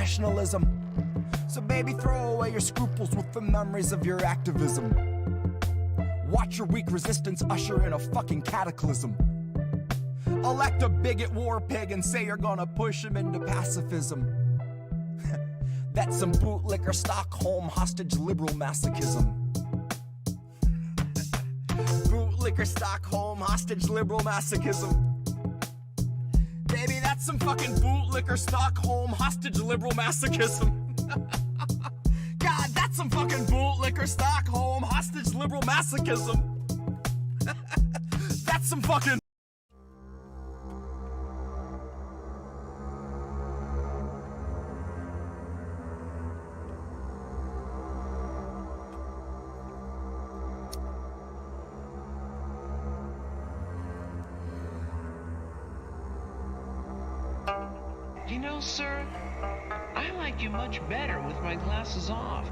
nationalism. So baby, throw away your scruples with the memories of your activism. Watch your weak resistance usher in a fucking cataclysm. Elect a bigot war pig and say you're gonna push him into pacifism. That's some bootlicker Stockholm hostage liberal masochism. Bootlicker Stockholm hostage liberal masochism. Baby, that's some fucking bootlicker Stockholm hostage liberal masochism. God, that's some fucking bootlicker Stockholm hostage liberal masochism. That's some fucking... You know, sir, I like you much better with my glasses off.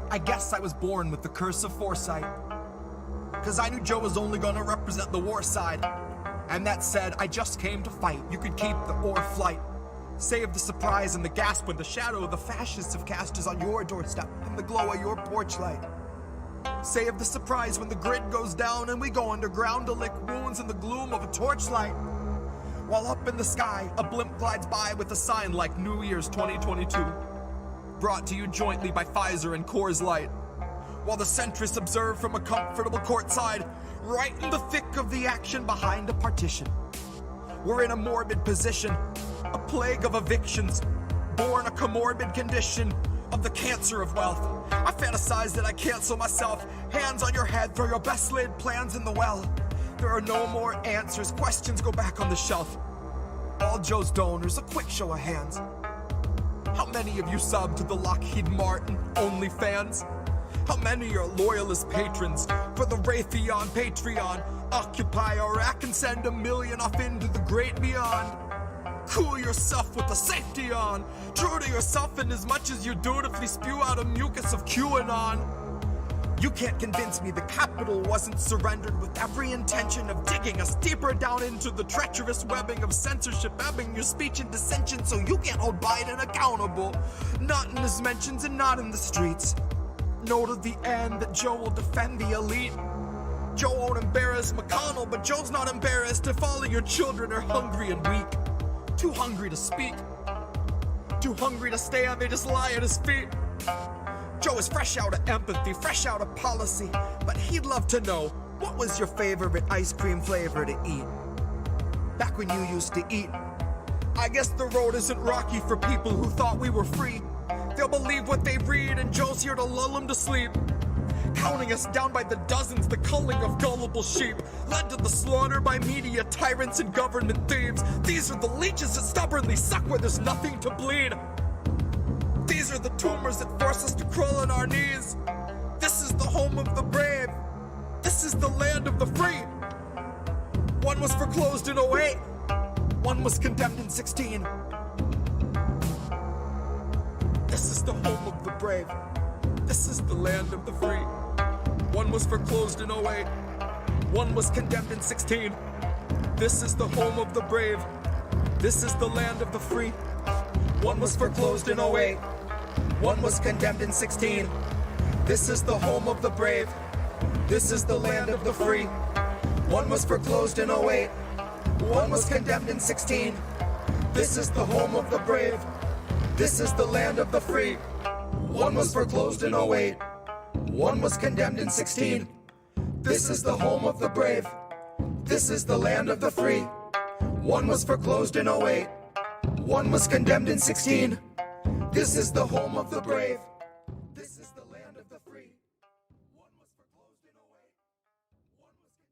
I guess I was born with the curse of foresight, 'cause I knew Joe was only gonna represent the war side. And that said, I just came to fight. You could keep the ore flight. Save the surprise and the gasp when the shadow of the fascists have cast is on your doorstep in the glow of your porch light. Save the surprise when the grid goes down and we go underground to lick wounds in the gloom of a torchlight. While up in the sky, a blimp glides by with a sign like New Year's 2022. Brought to you jointly by Pfizer and Coors Light. While the centrists observe from a comfortable courtside, right in the thick of the action behind a partition. We're in a morbid position, a plague of evictions, born a comorbid condition of the cancer of wealth. I fantasize that I cancel myself, hands on your head, throw your best laid plans in the well. There are no more answers, questions go back on the shelf. All Joe's donors, a quick show of hands. How many of you sub to the Lockheed Martin OnlyFans? How many are loyalist patrons for the Raytheon Patreon? Occupy Iraq and send $1 million off into the great beyond. Cool yourself with the safety on. True to yourself in as much as you dutifully spew out a mucus of QAnon. You can't convince me the capital wasn't surrendered with every intention of digging us deeper down into the treacherous webbing of censorship, ebbing your speech and dissension so you can't hold Biden accountable. Not in his mentions and not in the streets. No to the end that Joe will defend the elite. Joe won't embarrass McConnell, but Joe's not embarrassed if all of your children are hungry and weak. Too hungry to speak. Too hungry to stand, they just lie at his feet. Joe is fresh out of empathy, fresh out of policy, but he'd love to know, what was your favorite ice cream flavor to eat? Back when you used to eat. I guess the road isn't rocky for people who thought we were free. They'll believe what they read, and Joe's here to lull them to sleep. Counting us down by the dozens, the culling of gullible sheep, led to the slaughter by media tyrants and government thieves. These are the leeches that stubbornly suck where there's nothing to bleed. These are the tumors that force us to crawl on our knees. This is the home of the brave. This is the land of the free. One was foreclosed in 08. One was condemned in 16. This is the home of the brave. This is the land of the free. One was foreclosed in 08. One was condemned in 16. This is the home of the brave. This is the land of the free. One was foreclosed in 08. One was condemned in 16. This is the home of the brave. This is the land of the free. One was foreclosed in 08. One was condemned in 16. This is the home of the brave. This is the land of the free. One was foreclosed in 08. One was condemned in 16. This is the home of the brave. This is the land of the free. One was foreclosed in 08. One was condemned in 16. This is the home of the brave. This is the land of the free. One was foreclosed in 08. One was condemned.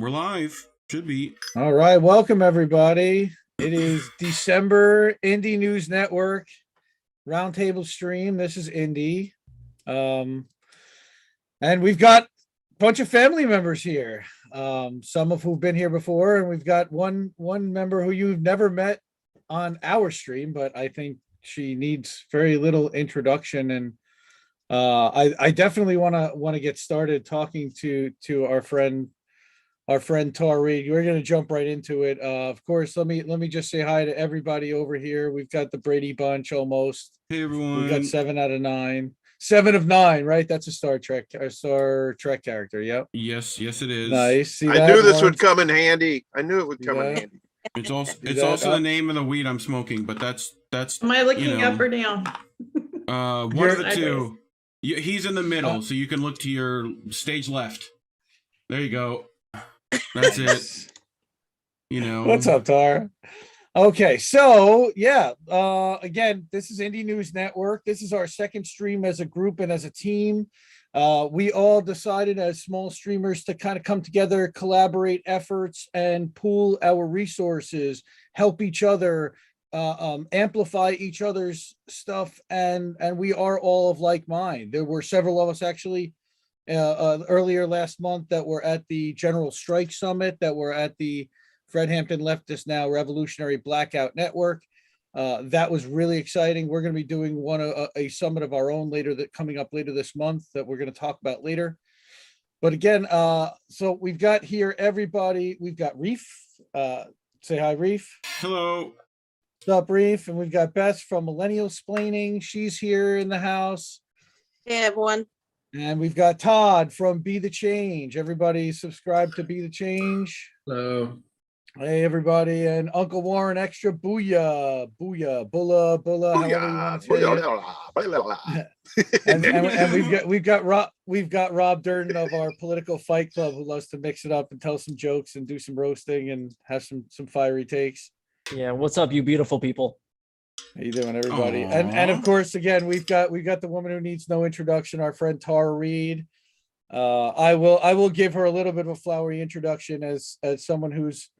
We're live. Should be. All right. Welcome, everybody. It is December Indie News Network Roundtable stream. This is Indie. And we've got a bunch of family members here. Some of who've been here before, and we've got one member who you've never met on our stream, but I think she needs very little introduction. And I definitely want to get started talking to our friend Tar Reade. We're going to jump right into it. Of course, let me just say hi to everybody over here. We've got the Brady Bunch almost. Hey everyone. We've got 7 out of 9. 7 of 9, right? That's a Star Trek character. Yep. Yes, it is. Nice. See I that, knew this Lawrence? would come in handy. I knew it would come in Yeah. handy. It's also that? the name of the weed I'm smoking, but that's Am I looking up or down? one of the Sideways. two. He's in the middle, so you can look to your stage left. There you go. That's it. What's up, Tar? Okay, so yeah, again, this is Indie News Network. This is our second stream as a group and as a team. We all decided as small streamers to kind of come together, collaborate efforts, and pool our resources, help each other, amplify each other's stuff, and we are all of like mind. There were several of us actually earlier last month that were at the General Strike Summit, that were at the Fred Hampton Leftist Now Revolutionary Blackout Network. That was really exciting. We're going to be doing a summit of our own coming up later this month that we're going to talk about later. But again, so we've got here everybody. We've got Reef. Say hi, Reef. Hello. What's up, Reef? And we've got Bess from Millennialsplaining. She's here in the house. Hey, everyone. And we've got Todd from BeTheChange. Everybody subscribe to BeTheChange. Hello. Hey, everybody. And Uncle Warren Extra. Booyah. Bulla, however you want to say it. And we've got Rob Durden of our political fight club, who loves to mix it up and tell some jokes and do some roasting and have some fiery takes. Yeah, what's up, you beautiful people? How you doing, everybody? Aww. And of course, again, we've got the woman who needs no introduction, our friend Tar Reade. I will give her a little bit of a flowery introduction as someone who's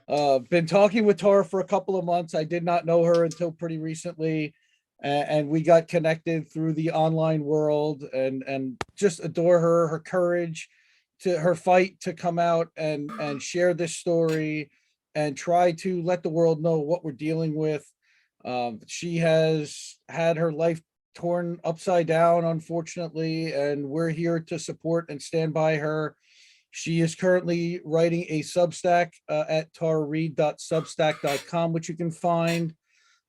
been talking with Tar for a couple of months. I did not know her until pretty recently, and we got connected through the online world, and just adore her courage, to her fight to come out and share this story and try to let the world know what we're dealing with. She has had her life torn upside down, unfortunately, and we're here to support and stand by her. She is currently writing a Substack at tarreade.substack.com, which you can find,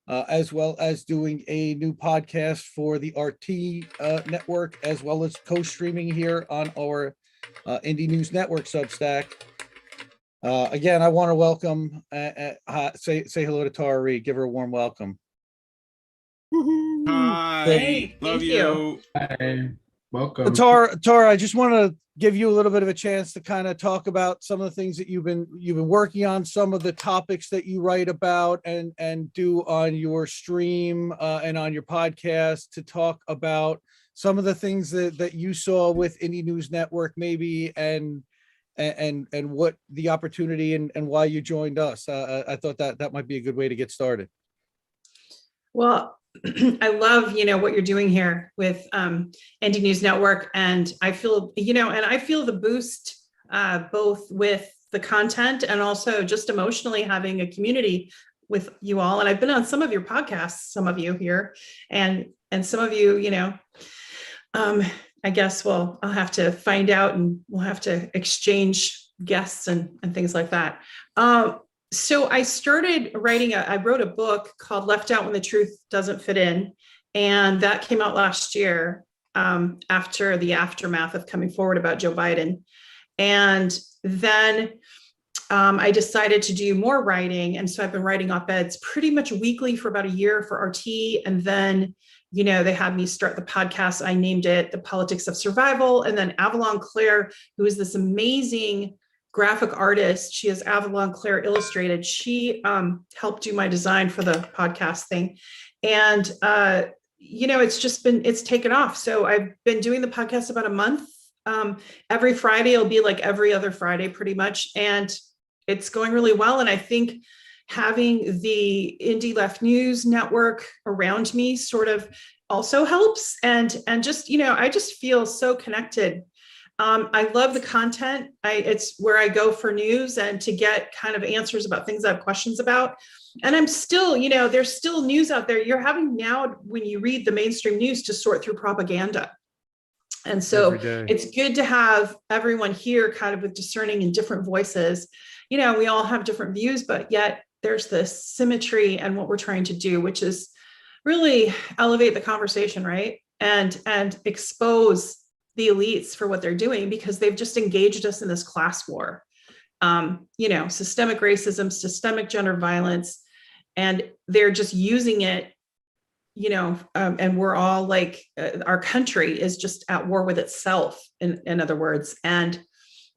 as well as doing a new podcast for the RT network, as well as co-streaming here on our Indie News Network Substack. Again, I want to welcome, say hello to Tar Reade. Give her a warm welcome. Hi. Hey, Love thank you. Hi. Welcome. Tar, I just want to give you a little bit of a chance to kind of talk about some of the things that you've been working on, some of the topics that you write about and do on your stream and on your podcast, to talk about some of the things that you saw with Indie News Network, maybe, and what the opportunity and why you joined us. I thought that might be a good way to get started. Well, I love, what you're doing here with Indie News Network. And I feel, the boost both with the content and also just emotionally having a community with you all. And I've been on some of your podcasts, some of you here, and some of you, I guess, well, I'll have to find out, and we'll have to exchange guests and things like that. So I started writing, I wrote a book called Left Out When the Truth Doesn't Fit In. And that came out last year after the aftermath of coming forward about Joe Biden. And then I decided to do more writing. And so I've been writing op-eds pretty much weekly for about a year for RT. And then, they had me start the podcast. I named it The Politics of Survival. And then Avalon Claire, who is this amazing graphic artist, she is Avalon Claire Illustrated. She helped do my design for the podcast thing. And, it's taken off. So I've been doing the podcast about a month Every Friday, it'll be like every other Friday pretty much. And it's going really well. And I think having the Indie Left News network around me sort of also helps. And just, I just feel so connected. I love the content. It's where I go for news and to get kind of answers about things I have questions about. And I'm still, there's still news out there. You're having now, when you read the mainstream news, to sort through propaganda. And so it's good to have everyone here kind of with discerning and different voices. We all have different views, but yet there's this symmetry and what we're trying to do, which is really elevate the conversation, right? And expose the elites for what they're doing, because they've just engaged us in this class war. Systemic racism, systemic gender violence, and they're just using it, and we're all like, our country is just at war with itself, in other words. And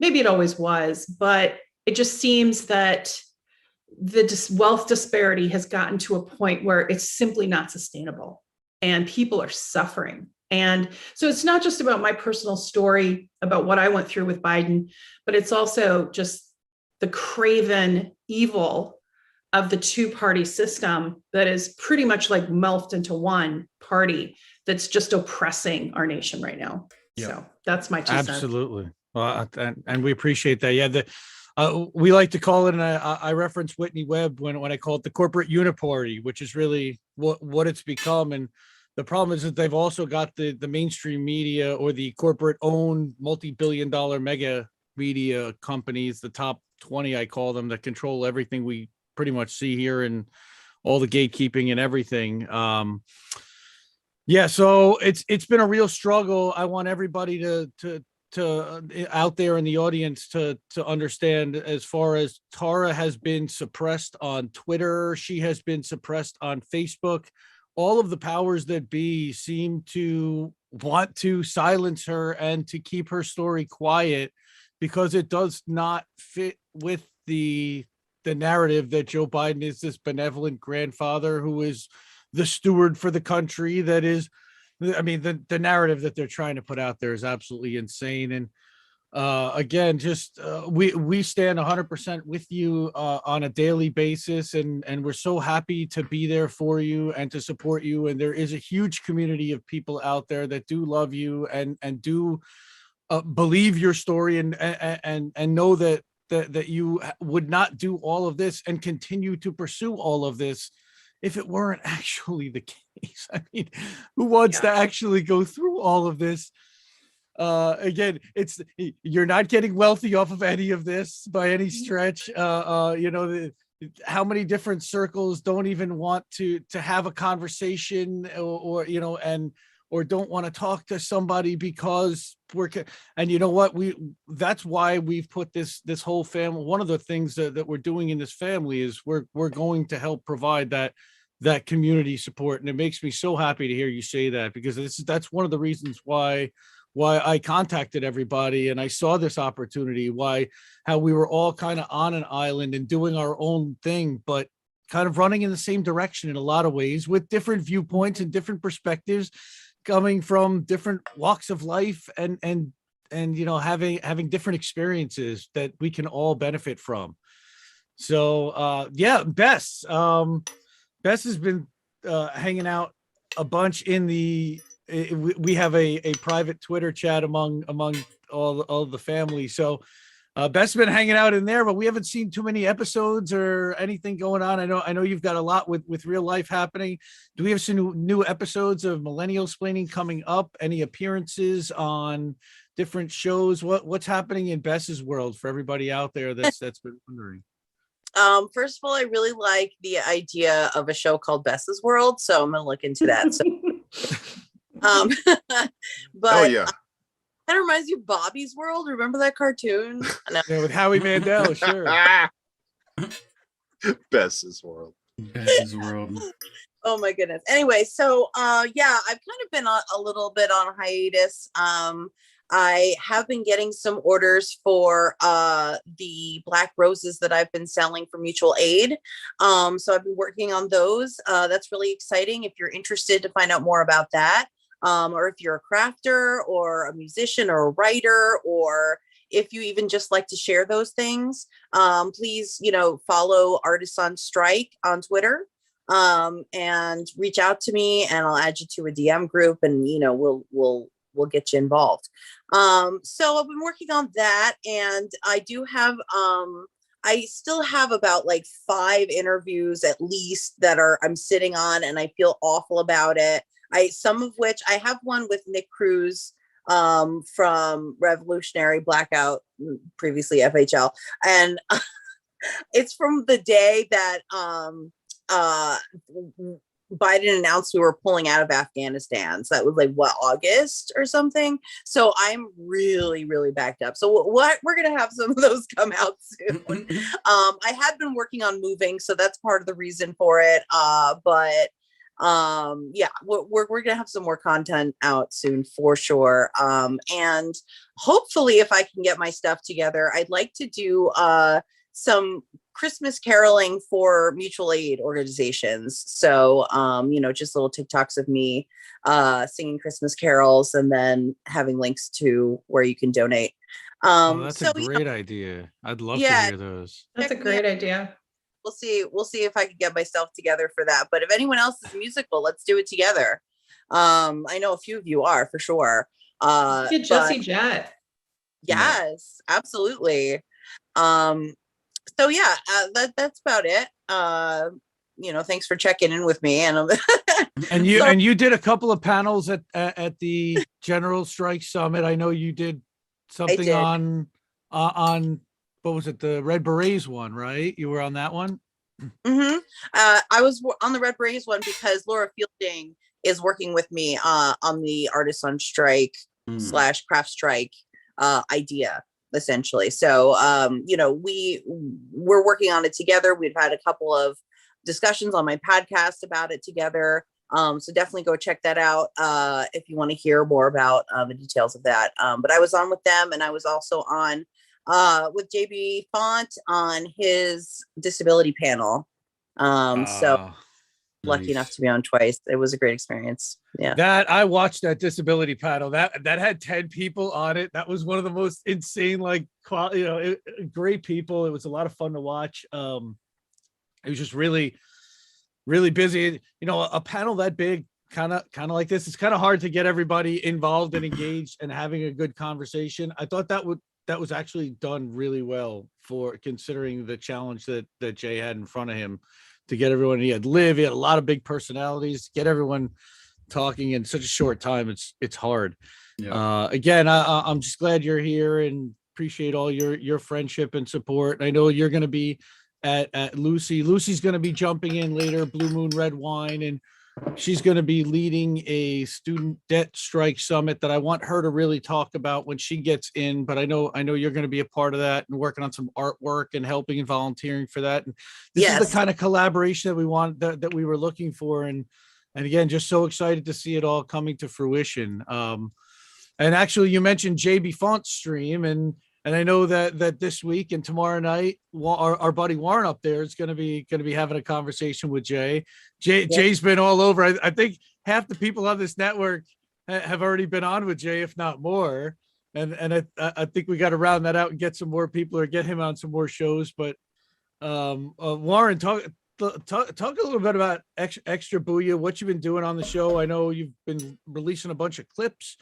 maybe it always was, but it just seems that the wealth disparity has gotten to a point where it's simply not sustainable and people are suffering. And so it's not just about my personal story about what I went through with Biden, but it's also just the craven evil of the two-party system that is pretty much like melted into one party that's just oppressing our nation right now. Yep. So that's my 2 cents. Absolutely. Well, and we appreciate that. Yeah. We like to call it, and I reference Whitney Webb when I call it the corporate uniparty, which is really what it's become. And the problem is that they've also got the mainstream media, or the corporate owned multi-billion-dollar mega media companies, the top 20, I call them, that control everything we pretty much see here, and all the gatekeeping and everything. So it's been a real struggle. I want everybody to out there in the audience to understand, as far as Tara has been suppressed on Twitter, she has been suppressed on Facebook. All of the powers that be seem to want to silence her and to keep her story quiet, because it does not fit with the narrative that Joe Biden is this benevolent grandfather who is the steward for the country. That is, the narrative that they're trying to put out there is absolutely insane. And again, just we stand 100% with you on a daily basis, and we're so happy to be there for you and to support you. And there is a huge community of people out there that do love you and do believe your story, and know that you would not do all of this and continue to pursue all of this if it weren't actually the case. I mean, who wants to actually go through all of this? Again, you're not getting wealthy off of any of this by any stretch. How many different circles don't even want to have a conversation, or don't want to talk to somebody because and you know what, that's why we've put this whole family. One of the things that we're doing in this family is we're going to help provide that community support. And it makes me so happy to hear you say that, because that's one of the reasons why I contacted everybody and I saw this opportunity, how we were all kind of on an island and doing our own thing, but kind of running in the same direction in a lot of ways, with different viewpoints and different perspectives, coming from different walks of life, and having different experiences that we can all benefit from. So Bess has been hanging out a bunch in we have a private Twitter chat among all the family. So Bess has been hanging out in there, but we haven't seen too many episodes or anything going on. I know you've got a lot with real life happening. Do we have some new episodes of Millennialsplaining coming up? Any appearances on different shows? What's happening in Bess's world for everybody out there that's been wondering? First of all, I really like the idea of a show called Bess's World, so I'm gonna look into that. So, but oh yeah. That reminds you of Bobby's World. Remember that cartoon? Yeah, with Howie Mandel, sure. Bess's World. Bess's World. Oh my goodness. Anyway, so I've kind of been a little bit on hiatus. I have been getting some orders for the black roses that I've been selling for mutual aid. So I've been working on those. That's really exciting. If you're interested to find out more about that, or if you're a crafter or a musician or a writer, or if you even just like to share those things, please, follow Artists on Strike on Twitter, and reach out to me, and I'll add you to a DM group, and we'll get you involved. So I've been working on that, and I do have I still have about like 5 interviews at least that I'm sitting on, and I feel awful about it. Some of which I have one with Nick Cruz from Revolutionary Blackout, previously FHL, and it's from the day that Biden announced we were pulling out of Afghanistan. So that was like August or something. So I'm really, really backed up. So we're gonna have some of those come out soon. I had been working on moving, so that's part of the reason for it. But yeah, we're gonna have some more content out soon for sure. And hopefully, if I can get my stuff together, I'd like to do some Christmas caroling for mutual aid organizations. So, just little TikToks of me singing Christmas carols, and then having links to where you can donate. That's a great idea. I'd love to hear those. That's a great idea. We'll see if I can get myself together for that. But if anyone else is musical, let's do it together. I know a few of you are for sure. Get Jesse Jett. Yes, absolutely. So yeah, that's about it. Thanks for checking in with me. And you did a couple of panels at the General Strike Summit. I know you did something on what was it, the Red Berets one, right? You were on that one. Mm-hmm. I was on the Red Berets one because Laura Fielding is working with me on the Artists on Strike / Craft Strike idea, essentially. So we're working on it together. We've had a couple of discussions on my podcast about it together. So definitely go check that out if you want to hear more about the details of that. But I was on with them, and I was also on with JB Font on his disability panel. So lucky enough to be on twice. It was a great experience. Yeah. That I watched that disability panel that had 10 people on it. That was one of the most insane, great people. It was a lot of fun to watch. It was just really, really busy. A panel that big, kind of like this, it's kind of hard to get everybody involved and engaged and having a good conversation. I thought that was actually done really well for considering the challenge that Jay had in front of him to get everyone. He had a lot of big personalities, get everyone talking in such a short time. It's hard. Yeah. Again, I'm just glad you're here and appreciate all your friendship and support. I know you're going to be at Luci. Luci's going to be jumping in later, Blue Moon Red Wine, and she's going to be leading a student debt strike summit that I want her to really talk about when she gets in. But I know you're going to be a part of that and working on some artwork and helping and volunteering for that. And this is the kind of collaboration that we want, that we were looking for. And again, just so excited to see it all coming to fruition. And actually, you mentioned JB Font's stream, and I know that this week and tomorrow night, our buddy Warren up there is going to be having a conversation with Jay. Jay's been all over. I think half the people on this network have already been on with Jay, if not more. And I think we got to round that out and get some more people or get him on some more shows. But Warren, talk a little bit about Extra Booyah, what you've been doing on the show. I know you've been releasing a bunch of clips.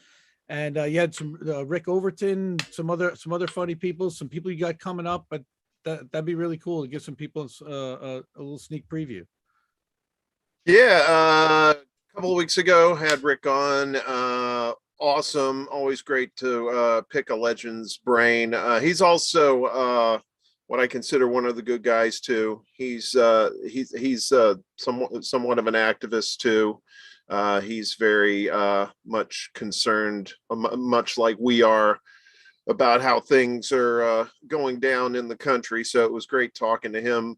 And you had some Rick Overton, some other funny people, some people you got coming up, but that'd be really cool to give some people a little sneak preview. Yeah, a couple of weeks ago had Rick on. Awesome, always great to pick a legend's brain. He's also what I consider one of the good guys too. He's somewhat of an activist too. He's very much concerned, much like we are, about how things are going down in the country. So it was great talking to him.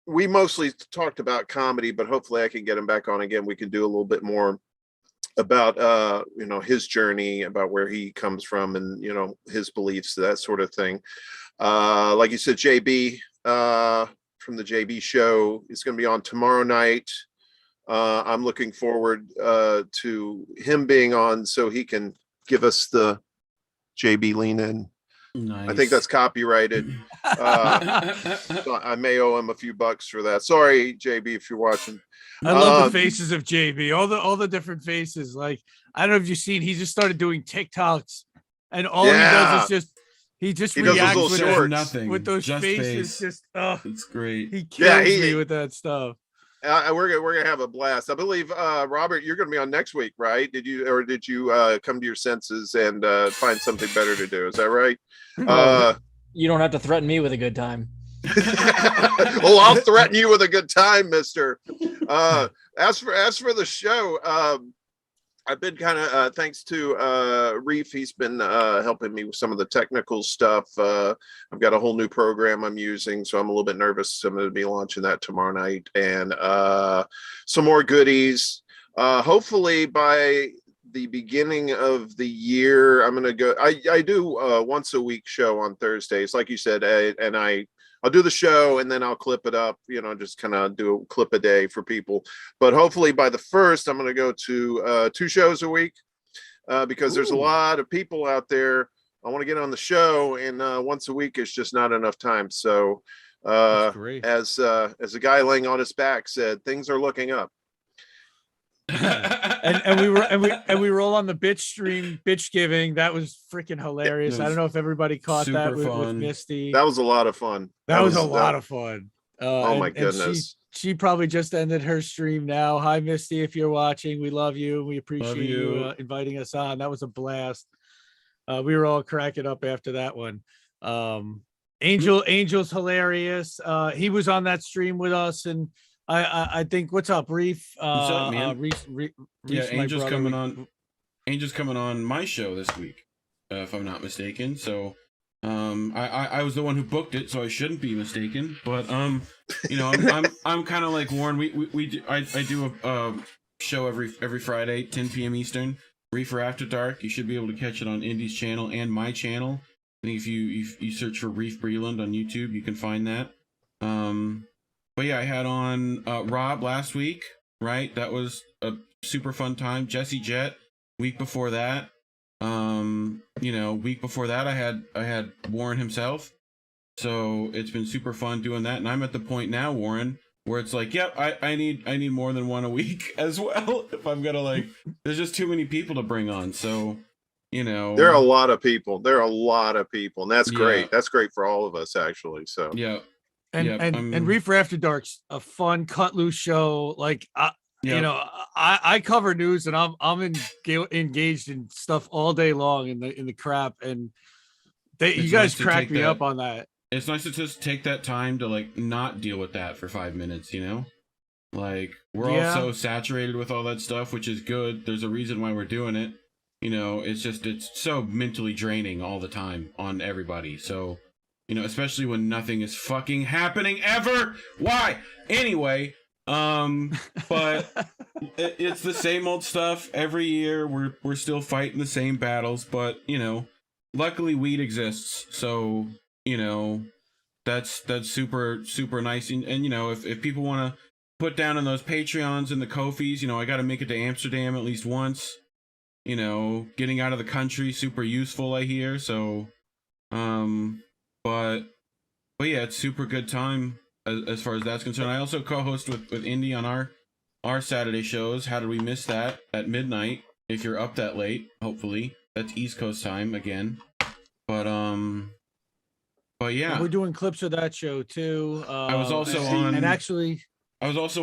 We mostly talked about comedy, but hopefully I can get him back on again. We can do a little bit more about his journey, about where he comes from, and his beliefs, that sort of thing. Like you said, JB from the JB show is going to be on tomorrow night. I'm looking forward to him being on so he can give us the JB lean in. Nice. I think that's copyrighted. So I may owe him a few bucks for that. Sorry, JB, if you're watching. I love the faces of JB, all the different faces. Like, I don't know if you've seen, he just started doing TikToks, and all he does is he reacts does with nothing with those just faces. face. Just It's great. he kills me with that stuff. We're gonna have a blast. I believe Robert, you're gonna be on next week, right? Did you come to your senses and find something better to do? Is that right? You don't have to threaten me with a good time. Well, I'll threaten you with a good time, mister. As for the show, I've been kind of thanks to Reef. He's been helping me with some of the technical stuff. I've got a whole new program I'm using, so I'm a little bit nervous. I'm going to be launching that tomorrow night, and some more goodies. Hopefully by the beginning of the year, I'm going to go. I do once a week show on Thursdays, like you said, and I'll do the show and then I'll clip it up, just kind of do a clip a day for people. But hopefully by the 1st, I'm going to go to 2 shows a week because there's a lot of people out there. I want to get on the show, and once a week is just not enough time. So as a guy laying on his back said, things are looking up. and we were all on the bitch stream, bitch giving. That was freaking hilarious. I don't know if everybody caught that with Misty. That was a lot of fun. That was a lot of fun. Oh my goodness. She probably just ended her stream now. Hi Misty, if you're watching, we love you. We appreciate you inviting us on. That was a blast. We were all cracking up after that one. Angel's hilarious. He was on that stream with us, and I think, what's up, Reef? What's up, man? Reef's Angel's my coming brother. on. Angel's coming on my show this week, if I'm not mistaken. So, I was the one who booked it, so I shouldn't be mistaken. But I'm kind of like Warren. I do a show every Friday, 10 p.m. Eastern. Reefer After Dark. You should be able to catch it on Indy's channel and my channel. I think if you search for Reef Breland on YouTube, you can find that. But yeah, I had on Rob last week, right? That was a super fun time. Jesse Jet, week before that. Week before that I had Warren himself. So it's been super fun doing that. And I'm at the point now, Warren, where it's like, yep, I need more than one a week as well. If I'm gonna there's just too many people to bring on. So, there are a lot of people. And that's great. That's great for all of us, actually. So yeah. And Reefer After Dark's a fun cut loose show. I cover news, and I'm engaged in stuff all day long in the crap, and you guys crack me up on that. It's nice to just take that time to not deal with that for 5 minutes, we're all so saturated with all that stuff, which is good. There's a reason why we're doing it. It's so mentally draining all the time on everybody. So, especially when nothing is fucking happening ever. Why? Anyway, but it's the same old stuff every year. We're still fighting the same battles, but luckily weed exists. So, that's super, super nice. And if people want to put down on those Patreons and the Ko-fis, I got to make it to Amsterdam at least once. Getting out of the country, super useful, I hear. So, but yeah, it's super good time as far as that's concerned. I also co-host with Indy on our Saturday shows. How did we miss that at midnight? If you're up that late, hopefully that's East Coast time again. But yeah, we're doing clips of that show too. I was also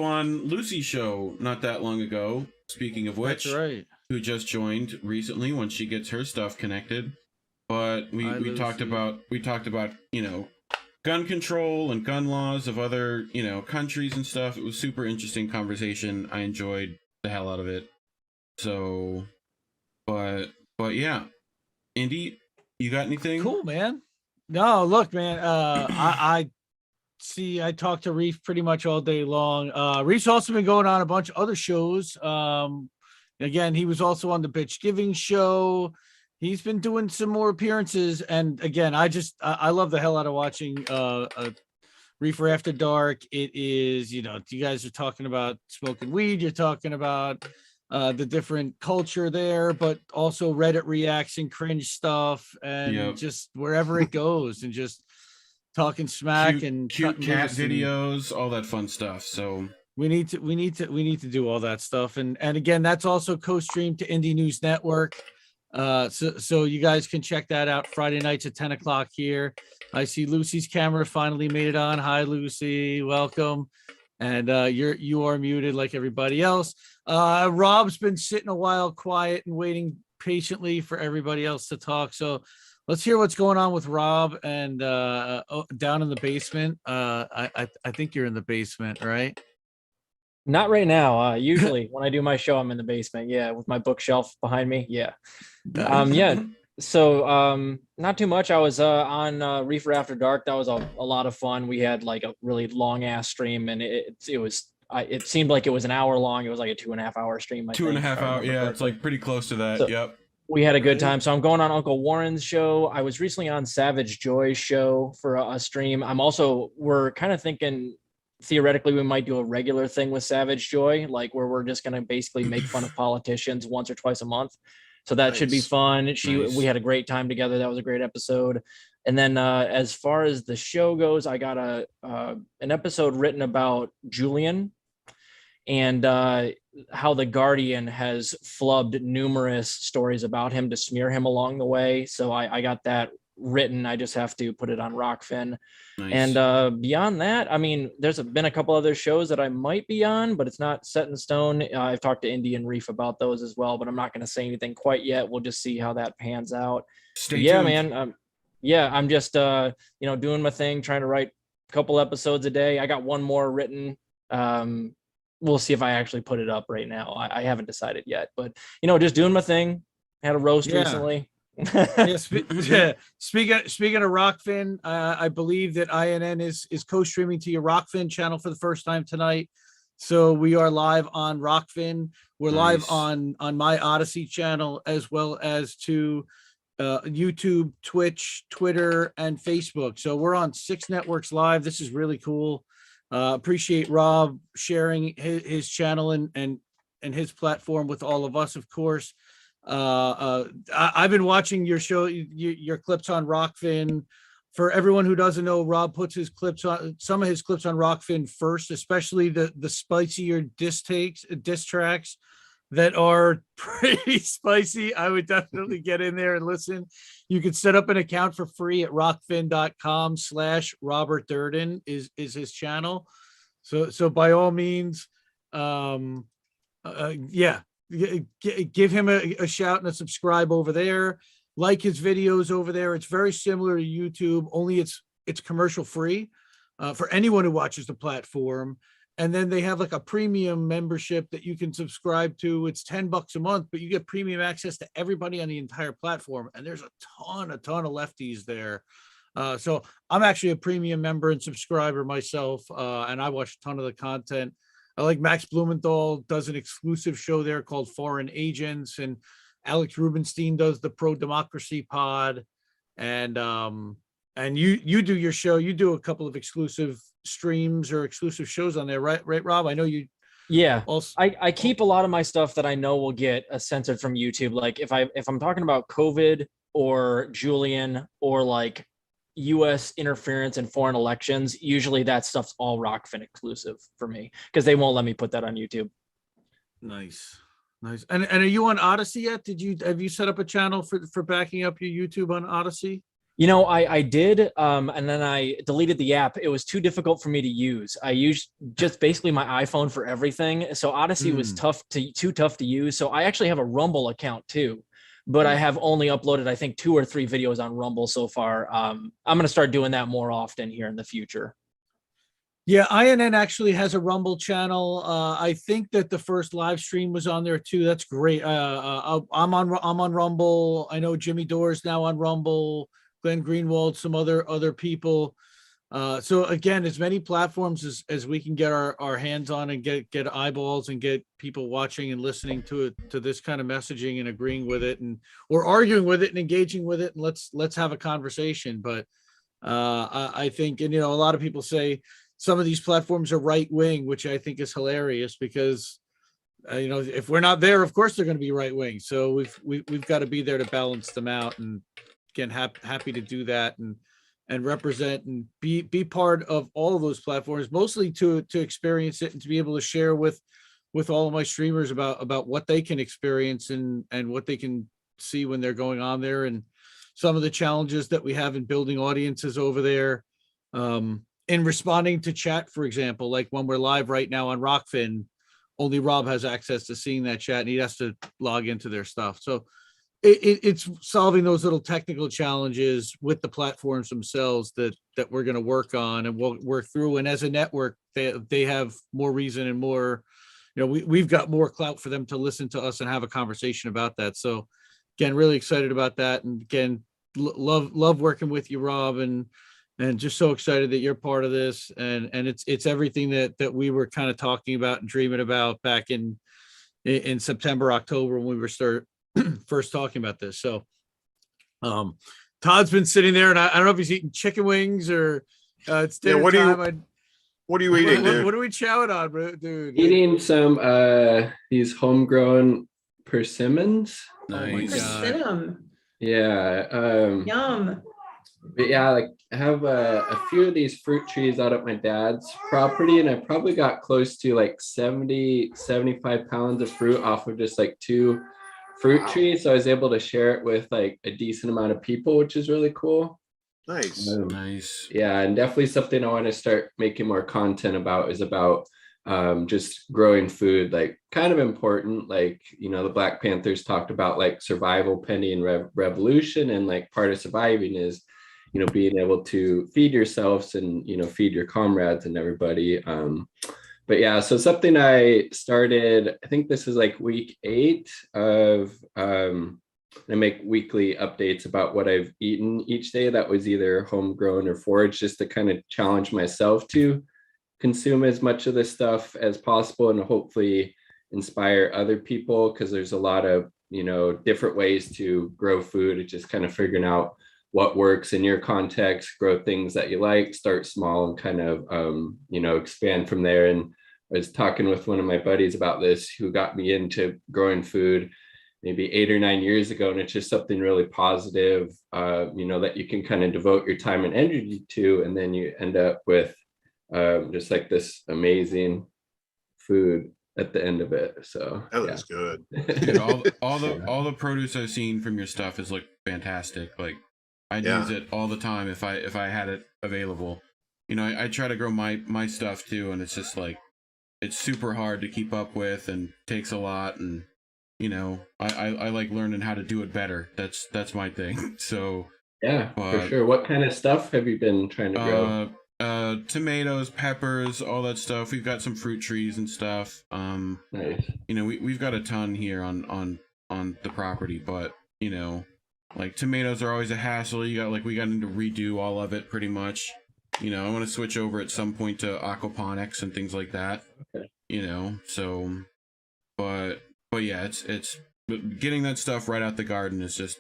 on Luci's show not that long ago. Speaking of which, that's right. Who just joined recently once she gets her stuff connected. But we talked about gun control and gun laws of other countries and stuff. It was super interesting conversation. I enjoyed the hell out of it. So, but yeah, Indy, you got anything? Cool, man. No, look, man. I talked to Reef pretty much all day long. Reef's also been going on a bunch of other shows. Again, he was also on the Bitch Giving show. He's been doing some more appearances. And again, I love the hell out of watching Reefer After Dark. It is, you guys are talking about smoking weed. You're talking about the different culture there, but also Reddit reacts and cringe stuff, and just wherever it goes, and just talking smack and cute cat videos, all that fun stuff. So we need to do all that stuff, and again, that's also co-streamed to Indie News Network. So you guys can check that out Friday nights at 10 o'clock here. I see Luci's camera finally made it on. Hi, Luci, welcome. And you are muted like everybody else. Rob's been sitting a while quiet and waiting patiently for everybody else to talk. So let's hear what's going on with Rob and down in the basement. I think you're in the basement, right? Not right now. Usually when I do my show, I'm in the basement. Yeah, with my bookshelf behind me. Yeah. Yeah. So not too much. I was on Reefer After Dark. That was a lot of fun. We had like a really long ass stream, and it seemed like it was an hour long. It was like a 2.5 hour stream. 2.5 hours. Yeah, it's like pretty close to that. So, yep. We had a good time. So I'm going on Uncle Warren's show. I was recently on Savage Joy's show for a stream. We're kind of thinking theoretically we might do a regular thing with Savage Joy, like where we're just going to basically make fun of politicians once or twice a month. So that should be fun. We had a great time together. That was a great episode. And then as far as the show goes, I got an episode written about Julian and how the Guardian has flubbed numerous stories about him to smear him along the way. So I got that written. I just have to put it on Rockfin. Nice. And beyond that, I mean, there's been a couple other shows that I might be on, but it's not set in stone. I've talked to Indy and Reef about those as well, but I'm not going to say anything quite yet. We'll just see how that pans out. Stay tuned. Man. I'm just doing my thing, trying to write a couple episodes a day. I got one more written. We'll see if I actually put it up right now. I haven't decided yet, but just doing my thing. Had a roast recently. Speaking of Rockfin, I believe that INN is co-streaming to your Rockfin channel for the first time tonight. So we are live on Rockfin. We're live on my Odyssey channel, as well as to YouTube, Twitch, Twitter, and Facebook. So we're on 6 networks live. This is really cool. Appreciate Rob sharing his channel and his platform with all of us, of course. I've been watching your show, your clips on Rockfin. For everyone who doesn't know, Rob puts some of his clips on Rockfin first, especially the spicier diss tracks that are pretty spicy. I would definitely get in there and listen. You can set up an account for free at rockfin.com/Robert Durden is his channel. So by all means, give him a shout and a subscribe over there. Like his videos over there. It's very similar to YouTube, only it's commercial free for anyone who watches the platform. And then they have like a premium membership that you can subscribe to. It's $10 a month, but you get premium access to everybody on the entire platform. And there's a ton of lefties there. So I'm actually a premium member and subscriber myself, and I watch a ton of the content. I like Max Blumenthal does an exclusive show there called Foreign Agents, and Alex Rubenstein does the Pro Democracy Pod, and you do your show. You do a couple of exclusive streams or exclusive shows on there, right, Rob? I know you. Yeah, also, I keep a lot of my stuff that I know will get censored from YouTube. Like if I'm talking about COVID or Julian or like U.S. interference in foreign elections, usually that stuff's all Rockfin exclusive for me because they won't let me put that on YouTube. Nice. And are you on Odyssey yet? Have you set up a channel for backing up your YouTube on Odyssey? I did, and then I deleted the app. It was too difficult for me to use. I used just basically my iPhone for everything. So Odyssey was too tough to use. So I actually have a Rumble account too, but I have only uploaded, I think, 2 or 3 videos on Rumble so far. I'm going to start doing that more often here in the future. Yeah, INN actually has a Rumble channel. I think that the first live stream was on there too. That's great. I'm on Rumble. I know Jimmy Dore's now on Rumble. Glenn Greenwald, some other people. So again, as many platforms as we can get our hands on and get eyeballs and get people watching and listening to this kind of messaging and agreeing with it, and or arguing with it and engaging with it, and let's have a conversation. But I think, and a lot of people say some of these platforms are right wing, which I think is hilarious because if we're not there, of course they're going to be right wing. So we've got to be there to balance them out. And again, happy to do that and represent and be part of all of those platforms, mostly to experience it and to be able to share with all of my streamers about what they can experience and what they can see when they're going on there, and some of the challenges that we have in building audiences over there, in responding to chat, for example, like when we're live right now on Rockfin, only Rob has access to seeing that chat and he has to log into their stuff. So it's solving those little technical challenges with the platforms themselves that we're going to work on and we'll work through. And as a network, they have more reason and more, we've got more clout for them to listen to us and have a conversation about that. So again, really excited about that. And again, love working with you, Rob, and just so excited that you're part of this. And it's everything that we were kind of talking about and dreaming about back in September, October, when we were first talking about this. So Todd's been sitting there and I don't know if he's eating chicken wings or it's dinner time. What are you eating, dude? What are we chowing on, bro, dude? Eating some these homegrown persimmons. Nice. Persimmon. Yeah. Yum. But yeah, like I have a few of these fruit trees out at my dad's property, and I probably got close to like 75 pounds of fruit off of just like 2 fruit trees. So I was able to share it with like a decent amount of people, which is really cool. Nice. Nice. Yeah, and definitely something I want to start making more content about is about just growing food, like kind of important. Like, the Black Panthers talked about like survival pending revolution, and like part of surviving is being able to feed yourselves and feed your comrades and everybody. But yeah, so something I started, I think this is like week 8 of I make weekly updates about what I've eaten each day that was either homegrown or foraged, just to kind of challenge myself to consume as much of this stuff as possible and hopefully inspire other people, because there's a lot of different ways to grow food. It's just kind of figuring out what works in your context, grow things that you like, start small and kind of expand from there. And I was talking with one of my buddies about this, who got me into growing food maybe 8 or 9 years ago, and it's just something really positive, that you can kind of devote your time and energy to, and then you end up with just like this amazing food at the end of it. So that was good. Dude, all the produce I've seen from your stuff is like fantastic. Like I'd use it all the time if I had it available. I try to grow my stuff too, and it's just like it's super hard to keep up with and takes a lot, and I like learning how to do it better. That's my thing. So yeah, for sure. What kind of stuff have you been trying to grow? Tomatoes, peppers, all that stuff. We've got some fruit trees and stuff. Nice. We've got a ton here on the property, but like tomatoes are always a hassle. We got to redo all of it pretty much. I want to switch over at some point to aquaponics and things like that. Okay. So but yeah, it's getting that stuff right out the garden is just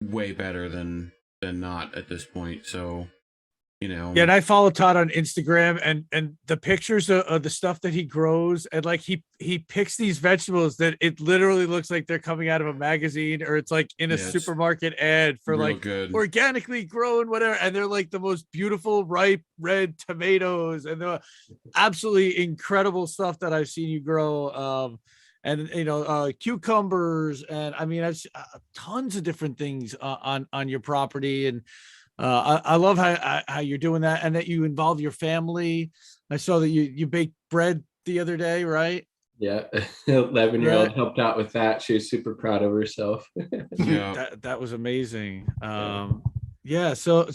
way better than not at this point. So Yeah, and I follow Todd on Instagram, and the pictures of the stuff that he grows, and like he picks these vegetables that it literally looks like they're coming out of a magazine, or it's like in a supermarket ad for like organically grown whatever, and they're like the most beautiful ripe red tomatoes, and the absolutely incredible stuff that I've seen you grow. And cucumbers, and I mean, I've tons of different things on your property, and I love how you're doing that, and that you involve your family. I saw that you baked bread the other day, right? Yeah, 11-year-old helped out with that. She was super proud of herself. Yeah, that was amazing. Yeah, so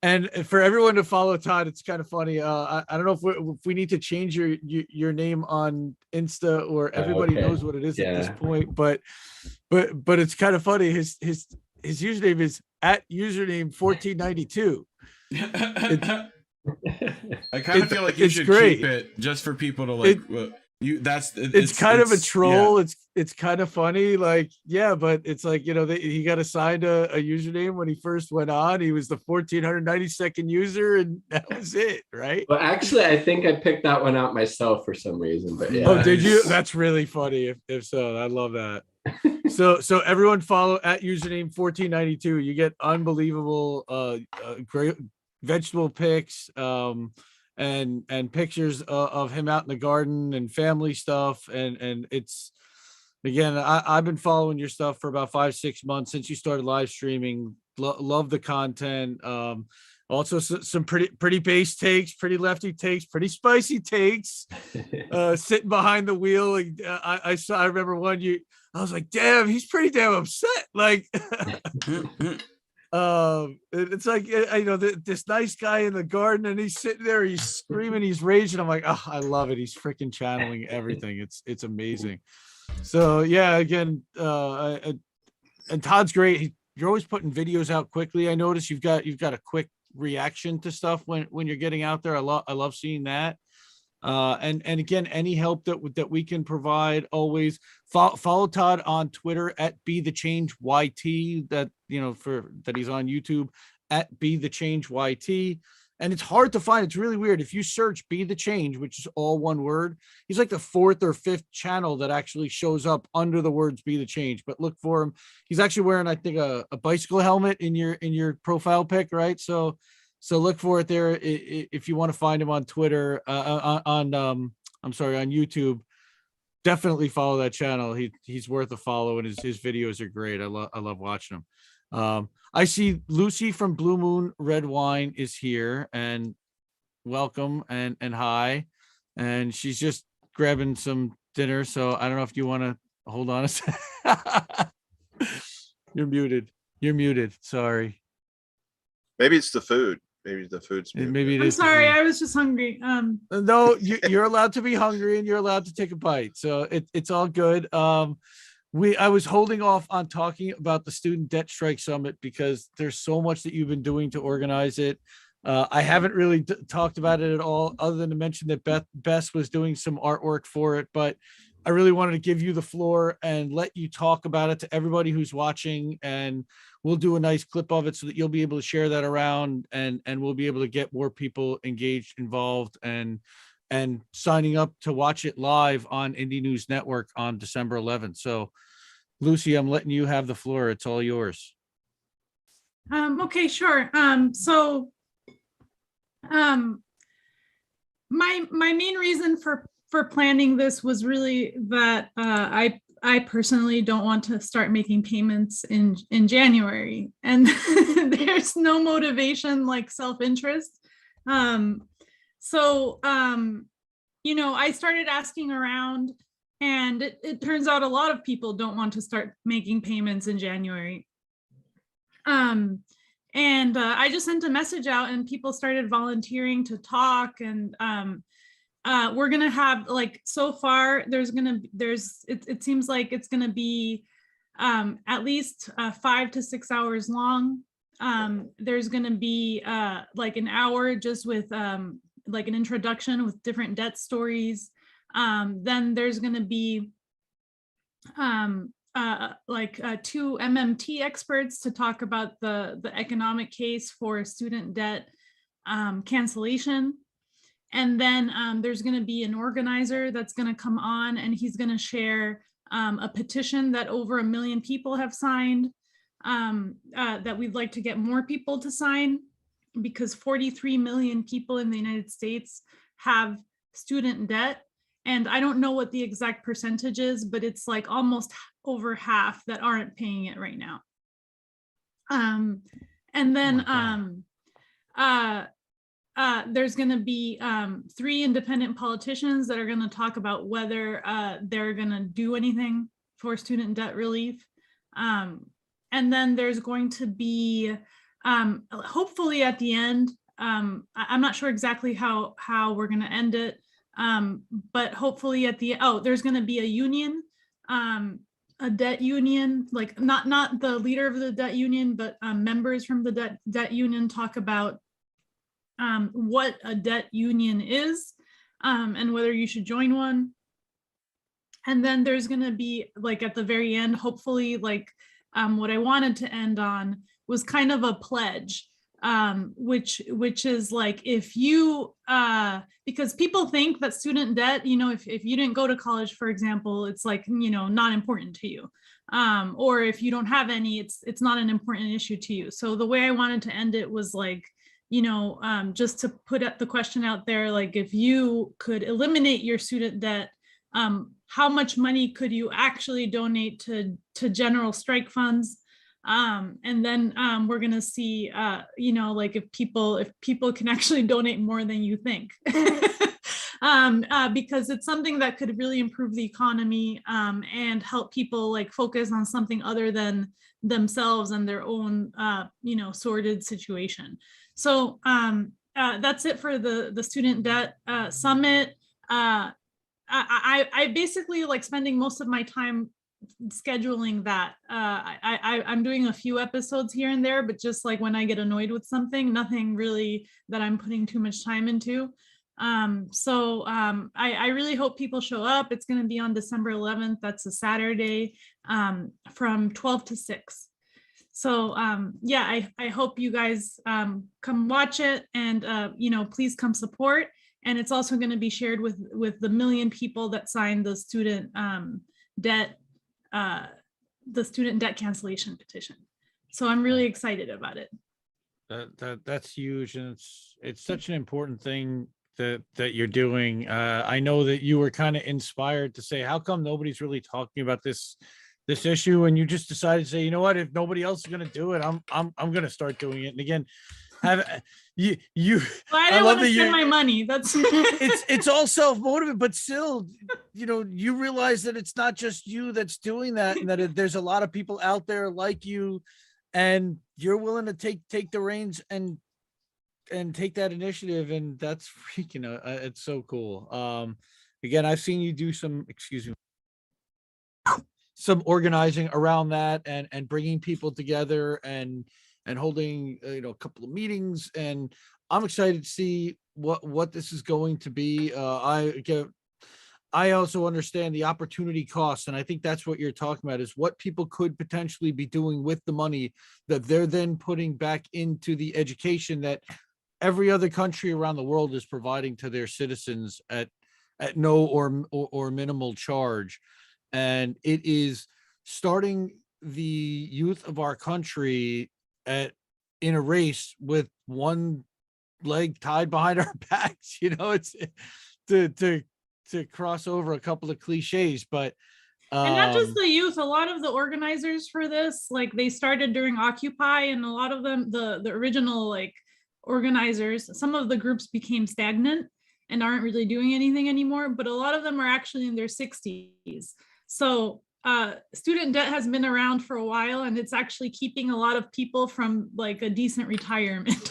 and for everyone to follow Todd, it's kind of funny. I don't know if we need to change your name on Insta, or everybody knows what it is at this point. But it's kind of funny. His username is @username 1492. I kind of feel like you should keep it just for people to like. it's kind of a troll. It's kind of funny, like, yeah, but it's like, he got assigned a username when he first went on. He was the 1492nd user, and that was it, right? Well, actually, I think I picked that one out myself for some reason, but yeah. Oh, did you? That's really funny. If so, I love that. So everyone follow at username 1492. You get unbelievable great vegetable pics, and pictures of him out in the garden and family stuff, and it's, again, I've been following your stuff for about 5-6 months since you started live streaming. Love the content. Also some pretty base takes, pretty lefty takes, pretty spicy takes. Sitting behind the wheel, I remember one, I was like, damn, he's pretty damn upset, like. It's like, this nice guy in the garden, and he's sitting there, he's screaming, he's raging. I'm like, oh, I love it. He's freaking channeling everything. It's amazing. So yeah, again, and Todd's great. You're always putting videos out quickly. I notice you've got a quick reaction to stuff when you're getting out there. I love seeing that. And again, any help that we can provide, always follow Todd on Twitter at BeTheChange.YT, that that he's on YouTube at BeTheChange.YT. And it's hard to find. It's really weird. If you search BeTheChange, which is all one word, he's like the 4th or 5th channel that actually shows up under the words BeTheChange. But look for him. He's actually wearing, I think, a bicycle helmet in your profile pic, right? So look for it there if you want to find him on Twitter, on YouTube. Definitely follow that channel. He's worth a follow, and his videos are great. I love watching them. I see Luci from Blue Moon Red Wine is here, and welcome and hi. And she's just grabbing some dinner, so I don't know if you want to hold on a second. You're muted. Sorry. Maybe it's the food. Maybe the food's maybe it I'm is. sorry, I was just hungry. No, you're allowed to be hungry, and you're allowed to take a bite. So it's all good. I was holding off on talking about the Student Debt Strike Summit because there's so much that you've been doing to organize it. I haven't really talked about it at all, other than to mention that Bess was doing some artwork for it, but I really wanted to give you the floor and let you talk about it to everybody who's watching, and we'll do a nice clip of it so that you'll be able to share that around, and we'll be able to get more people engaged, involved, and signing up to watch it live on Indie News Network on December 11th. So Luci, I'm letting you have the floor. It's all yours. Okay, sure. My main reason for planning this was really that I personally don't want to start making payments in January, and there's no motivation like self-interest. I started asking around, and it turns out a lot of people don't want to start making payments in January. I just sent a message out, and people started volunteering to talk, and we're gonna have, like, so far it seems like it's gonna be at least 5 to 6 hours long. There's gonna be like an hour just with like an introduction with different debt stories. Then there's gonna be two MMT experts to talk about the economic case for student debt cancellation. And then there's going to be an organizer that's going to come on, and he's going to share a petition that over 1 million people have signed, that we'd like to get more people to sign, because 43 million people in the United States have student debt. And I don't know what the exact percentage is, but it's like almost over half that aren't paying it right now. And then there's going to be 3 independent politicians that are going to talk about whether they're going to do anything for student debt relief. And then there's going to be, hopefully at the end, I'm not sure exactly how we're going to end it, but hopefully at the, there's going to be a union, a debt union, like not the leader of the debt union, but members from the debt union talk about what a debt union is, and whether you should join one. And then there's going to be like at the very end, hopefully, like what I wanted to end on was kind of a pledge, which is like, if you, because people think that student debt, you know, if you didn't go to college, for example, it's like, you know, not important to you. Or if you don't have any, it's not an important issue to you. So the way I wanted to end it was like, you know, just to put the question out there, like if you could eliminate your student debt, how much money could you actually donate to general strike funds? And then we're gonna see, you know, like if people can actually donate more than you think, because it's something that could really improve the economy and help people like focus on something other than themselves and their own, you know, sordid situation. So that's it for the student debt summit. I basically like spending most of my time scheduling that. I'm doing a few episodes here and there, but just like when I get annoyed with something, nothing really that I'm putting too much time into. I really hope people show up. It's going to be on December 11th. That's a Saturday, from 12 to 6. So yeah, I hope you guys come watch it, and you know, please come support. And it's also going to be shared with the 1 million people that signed the student debt cancellation petition. So I'm really excited about it. That's huge, and it's such an important thing that you're doing. I know that you were kind of inspired to say, how come nobody's really talking about this issue, and you just decided to say, you know what, if nobody else is going to do it, I'm going to start doing it. And again, have you well, I didn't want to spend my money. That's it's all self-motivated, but still, you know, you realize that it's not just you that's doing that, and that there's a lot of people out there like you, and you're willing to take the reins and take that initiative, and that's freaking it's so cool. Again, I've seen you do some organizing around that, and bringing people together, and holding, you know, a couple of meetings, and I'm excited to see what this is going to be. I also understand the opportunity costs, and I think that's what you're talking about, is what people could potentially be doing with the money that they're then putting back into the education that every other country around the world is providing to their citizens at no or minimal charge. And it is starting the youth of our country in a race with one leg tied behind our backs. You know, it's to cross over a couple of cliches, but and not just the youth. A lot of the organizers for this, like, they started during Occupy, and a lot of them, the original like organizers, some of the groups became stagnant and aren't really doing anything anymore, but a lot of them are actually in their 60s. So student debt has been around for a while, and it's actually keeping a lot of people from like a decent retirement.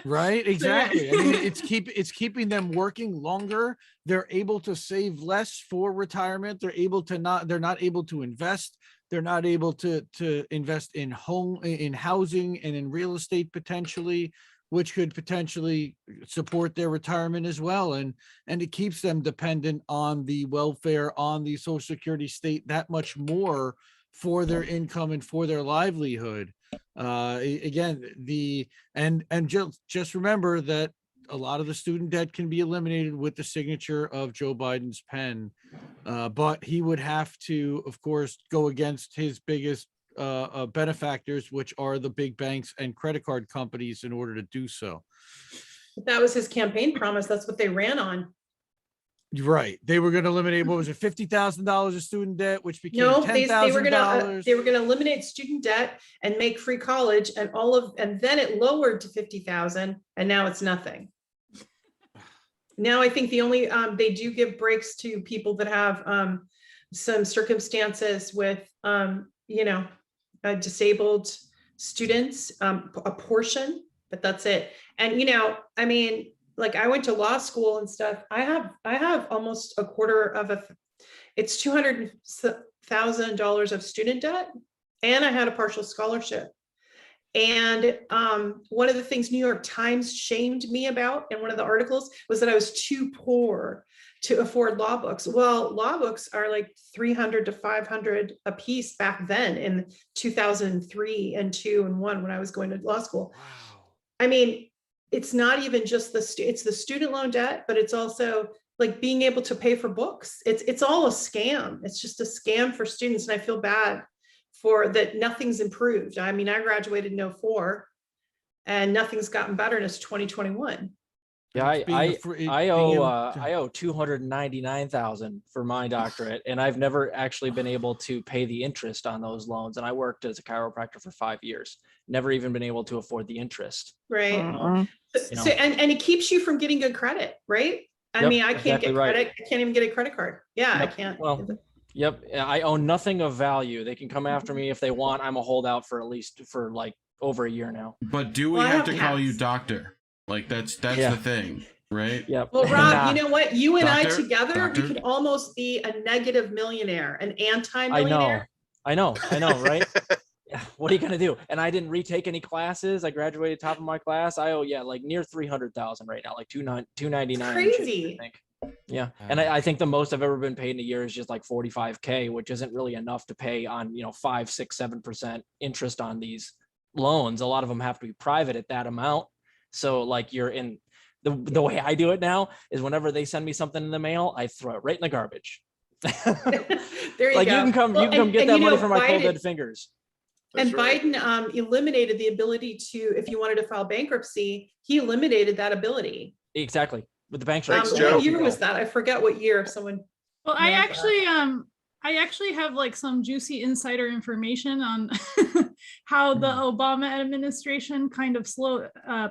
Right, exactly. I mean, it's keeping them working longer. They're able to save less for retirement. They're not able to invest. They're not able to invest in housing and in real estate potentially, which could potentially support their retirement as well. And it keeps them dependent on the welfare, on the Social Security state that much more for their income and for their livelihood. Again, just remember that a lot of the student debt can be eliminated with the signature of Joe Biden's pen. But he would have to, of course, go against his biggest benefactors, which are the big banks and credit card companies, in order to do so. That was his campaign promise. That's what they ran on. Right. They were going to eliminate, what was it, $50,000 of student debt, which became $10,000. They were going to eliminate student debt and make free college, and then it lowered to 50,000, and now it's nothing. Now I think the only they do give breaks to people that have some circumstances with disabled students, a portion, but that's it. And I mean, like, I went to law school and stuff. I have almost a quarter of it's $200,000 of student debt, and I had a partial scholarship. And one of the things New York Times shamed me about in one of the articles was that I was too poor to afford law books. Well, law books are like 300 to 500 a piece back then in 2003 and 2 and 1 when I was going to law school. Wow. I mean, it's not even just it's the student loan debt, but it's also like being able to pay for books. It's all a scam. It's just a scam for students. And I feel bad for that. Nothing's improved. I mean, I graduated in 04 and nothing's gotten better and it's 2021. Yeah, I owe 299,000 for my doctorate, and I've never actually been able to pay the interest on those loans. And I worked as a chiropractor for 5 years, never even been able to afford the interest. Right. You know. So and it keeps you from getting good credit, right? I mean, I can't get credit. I can't even get a credit card. Yeah, I can't. Well, yep. I own nothing of value. They can come after me if they want. I'm a holdout for at least for like over a year now. But do we have to call you doctor? Like that's the thing, right? Yeah. Well, Rob, you know what? You and I together, we could almost be a negative millionaire, an anti-millionaire. I know, right? What are you gonna do? And I didn't retake any classes. I graduated top of my class. I owe like near 300,000 right now, like 299. Crazy. I think. Yeah, and I think the most I've ever been paid in a year is just like 45K, which isn't really enough to pay on 5, 6, 7% interest on these loans. A lot of them have to be private at that amount. So like you're in the way I do it now is whenever they send me something in the mail, I throw it right in the garbage. There you like go. You can come get that money from my cold dead fingers. And Biden eliminated the ability to, if you wanted to file bankruptcy, he eliminated that ability. Exactly. With the bank. What year was that? I forget what year someone. Well, I actually have like some juicy insider information on how the Obama administration kind of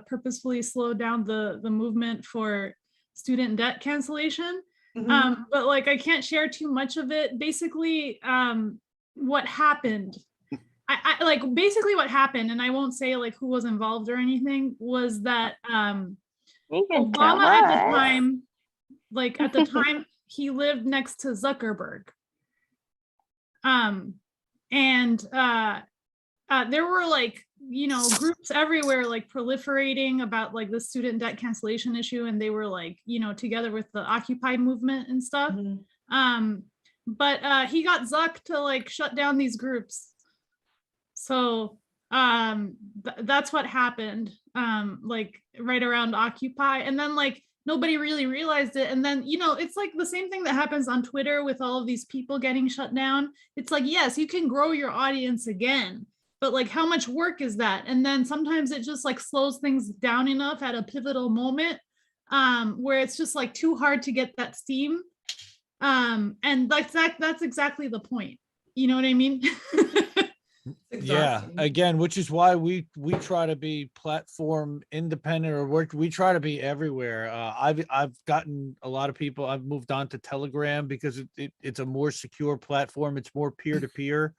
purposefully slowed down the movement for student debt cancellation. But like, I can't share too much of it. Basically, what happened, basically what happened, and I won't say like who was involved or anything, was that Obama at the time, he lived next to Zuckerberg. There were like, groups everywhere like proliferating about like the student debt cancellation issue, and they were like, together with the Occupy movement and stuff. But he got Zuck to like shut down these groups. So that's what happened, like right around Occupy, and then like nobody really realized it. And then, it's like the same thing that happens on Twitter with all of these people getting shut down. It's like, yes, you can grow your audience again, but like, how much work is that? And then sometimes it just like slows things down enough at a pivotal moment where it's just like too hard to get that steam. And that's exactly the point. You know what I mean? Yeah, again, which is why we try to be platform independent, or we try to be everywhere. I've gotten a lot of people. I've moved on to Telegram because it's a more secure platform. It's more peer-to-peer,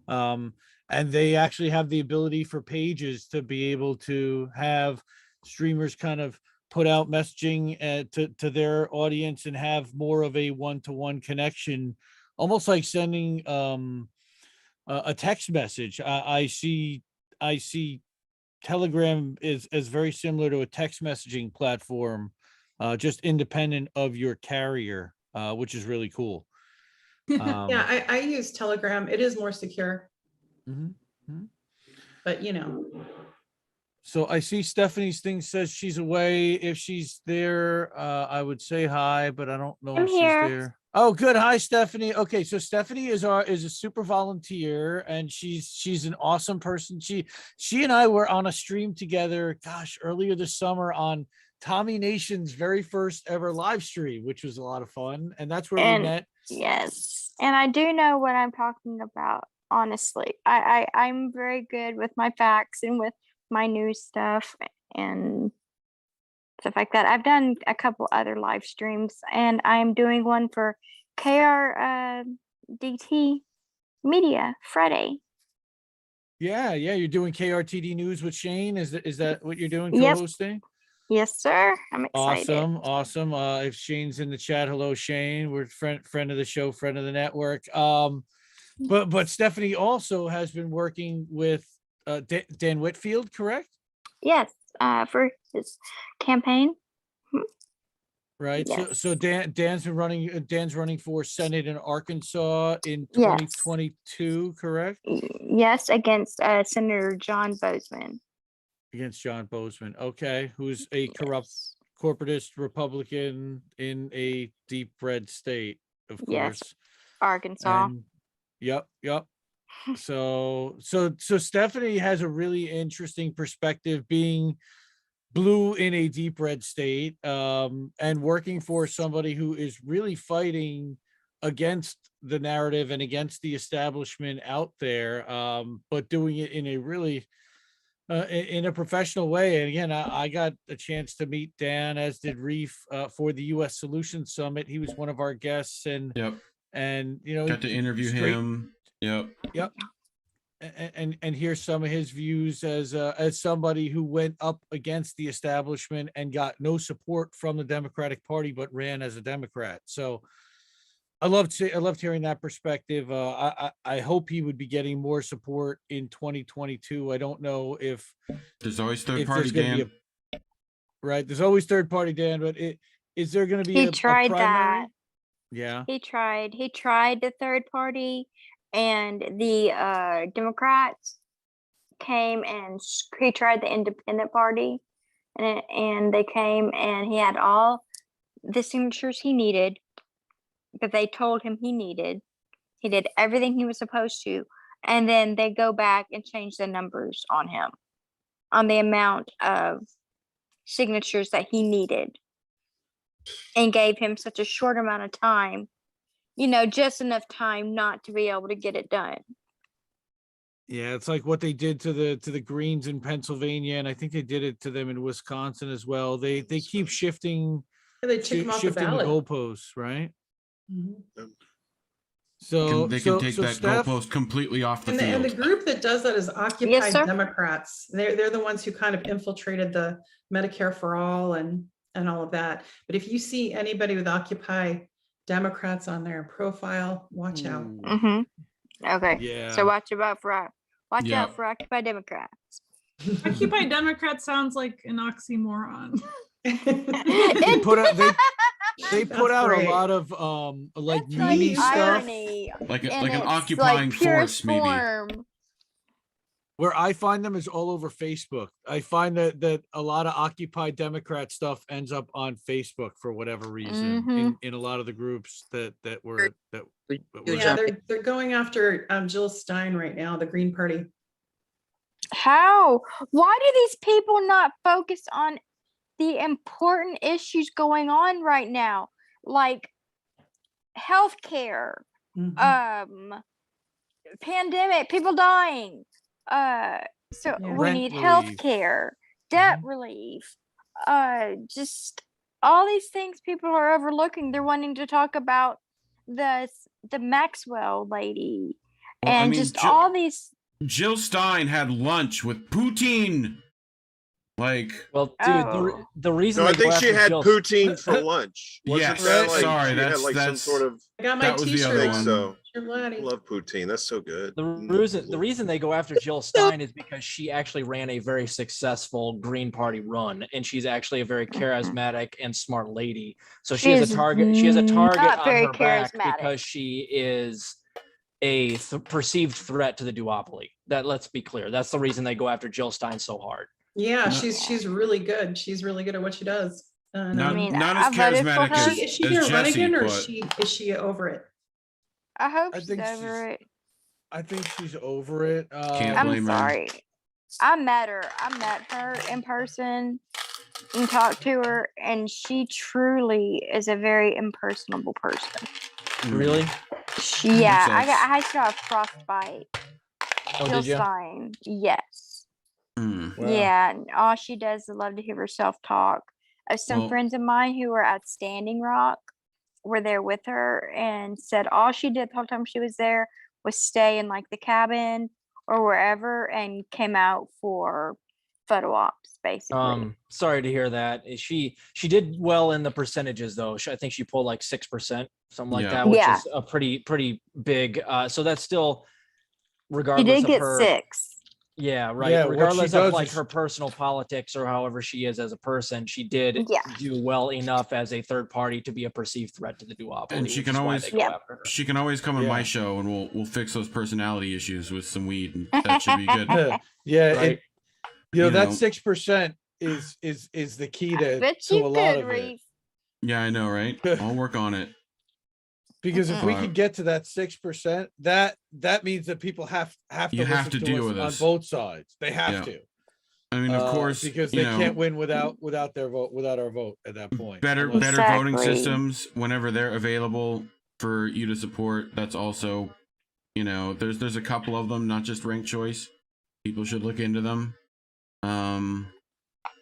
and they actually have the ability for pages to be able to have streamers kind of put out messaging to their audience and have more of a one-to-one connection, almost like sending a text message. I see Telegram is very similar to a text messaging platform, just independent of your carrier, which is really cool. Yeah, I use Telegram. It is more secure. But So I see Stephanie's thing says she's away. If she's there, I would say hi, but I don't know if she's there. Oh, good. Hi, Stephanie. Okay, so Stephanie is a super volunteer, and she's an awesome person. She and I were on a stream together, gosh, earlier this summer on Tommy Nation's very first ever live stream, which was a lot of fun, and that's where we met. Yes, and I do know what I'm talking about. Honestly, I'm very good with my facts and with my news stuff and stuff like that. I've done a couple other live streams, and I'm doing one for KRDT Media Friday. Yeah, you're doing KRTD News with Shane. Is that what you're doing, co-hosting? Yep. Yes, sir. I'm excited. Awesome. If Shane's in the chat, hello, Shane. We're friend of the show, friend of the network. But Stephanie also has been working with Dan Whitfield, correct? Yes, for his campaign. right? Yes. So Dan's running for Senate in Arkansas in Yes. 2022, correct? Yes, against Senator John Bozeman. Against John Bozeman, okay, who's a corrupt corporatist Republican in a deep red state, of course. Yes, Arkansas. And yep. So Stephanie has a really interesting perspective, being blue in a deep red state, and working for somebody who is really fighting against the narrative and against the establishment out there, but doing it in a really in a professional way. And again, I got a chance to meet Dan, as did Reef, for the U.S. Solutions Summit. He was one of our guests, and you know, got to interview him. Yep. And hear some of his views as somebody who went up against the establishment and got no support from the Democratic Party, but ran as a Democrat. So I loved hearing that perspective. I hope he would be getting more support in 2022. I don't know if there's always third party Dan. Right, there's always third party Dan, but is there going to be He a tried primary? that. Yeah, he tried the third party, and the Democrats came, and he tried the independent party, and they came, and he had all the signatures he needed that they told him he needed. He did everything he was supposed to, and then they go back and change the numbers on him, on the amount of signatures that he needed, and gave him such a short amount of time, you know, just enough time not to be able to get it done. yeah, it's like what they did to the Greens in Pennsylvania, and I think they did it to them in Wisconsin as well. They keep shifting, They took him off the shifting the ballot. goalposts, right? Mhm. So They can take that Steph, goalpost completely off the And field. the group that does that is Occupy Yes, sir. Democrats. They're the ones who kind of infiltrated the Medicare for all and all of that. But if you see anybody with Occupy Democrats on their profile, watch out. Mm-hmm. Okay. Yeah. So watch out for Yeah. Occupy Democrats. Occupy Democrat sounds like an oxymoron. they put out That's a great. lot of like That's like meme stuff irony like in an its, occupying like, purest force, maybe. form. where I find them is all over Facebook. I find that a lot of Occupy Democrat stuff ends up on Facebook for whatever reason in a lot of the groups that were Yeah, they're going after Jill Stein right now, the Green Party. How? Why do these people not focus on the important issues going on right now, like healthcare, pandemic, people dying? So we Rent need relief. healthcare, debt relief, just all these things people are overlooking. They're wanting to talk about the Maxwell lady, Well, and I mean, just all these. Jill Stein had lunch with Putin. Like, well, dude, the reason No, I they go think she after had Jill- poutine for lunch. Yes, Wasn't that like, sorry, she that's had like some sort of. I got my that was the t-shirt other I on. think so. Sure, Laddie. Love poutine. That's so good. The reason they go after Jill Stein is because she actually ran a very successful Green Party run, and she's actually a very charismatic and smart lady. So she has a target. She has a target not on very her back charismatic. because she is a perceived threat to the duopoly. That, let's be clear, that's the reason they go after Jill Stein so hard. Yeah, she's really good. She's really good at what she does. not, I mean, not I as voted for charismatic her. as, is she as gonna run Jesse, again, or but is she over it? I hope I she's think over it. I think she's over it. Can't I'm blame her. sorry. I met her in person and talked to her, and she truly is a very impersonable person. Really? Yeah, sense. I still have frostbite. Oh, Jill did you? Stein, yes. Mm. Wow. Yeah, and all she does is love to hear herself talk. Some Well- friends of mine who were at Standing Rock were there with her and said all she did the whole time she was there was stay in like the cabin or wherever and came out for photo ops, basically. Sorry to hear that. She did well in the percentages though. I think she pulled like 6%, something like Yeah. that, which Yeah. is a pretty big. So that's still, She regardless did of get her. 6. Yeah, right. Yeah, what she Regardless of does like is- her personal politics or however she is as a person, she did Yeah. do well enough as a third party to be a perceived threat to the duopoly. And she which can is why always they go after her. she can always come on my Yeah. show, and we'll fix those personality issues with some weed, and that should be good. Yeah, Right. that know. 6% is the key to Bet to you a lot could, of it. Reef. Yeah, I know, right? I'll work on it. Because if we Uh, could get to that 6%, that means that people have to You have listen to to deal us with on us. both sides. They have Yeah. to. I mean, of course, because you they know, can't win without their vote, without our vote at that point. better Unless- voting Exactly. systems whenever they're available for you to support. That's also, there's a couple of them, not just ranked choice. People should look into them. hand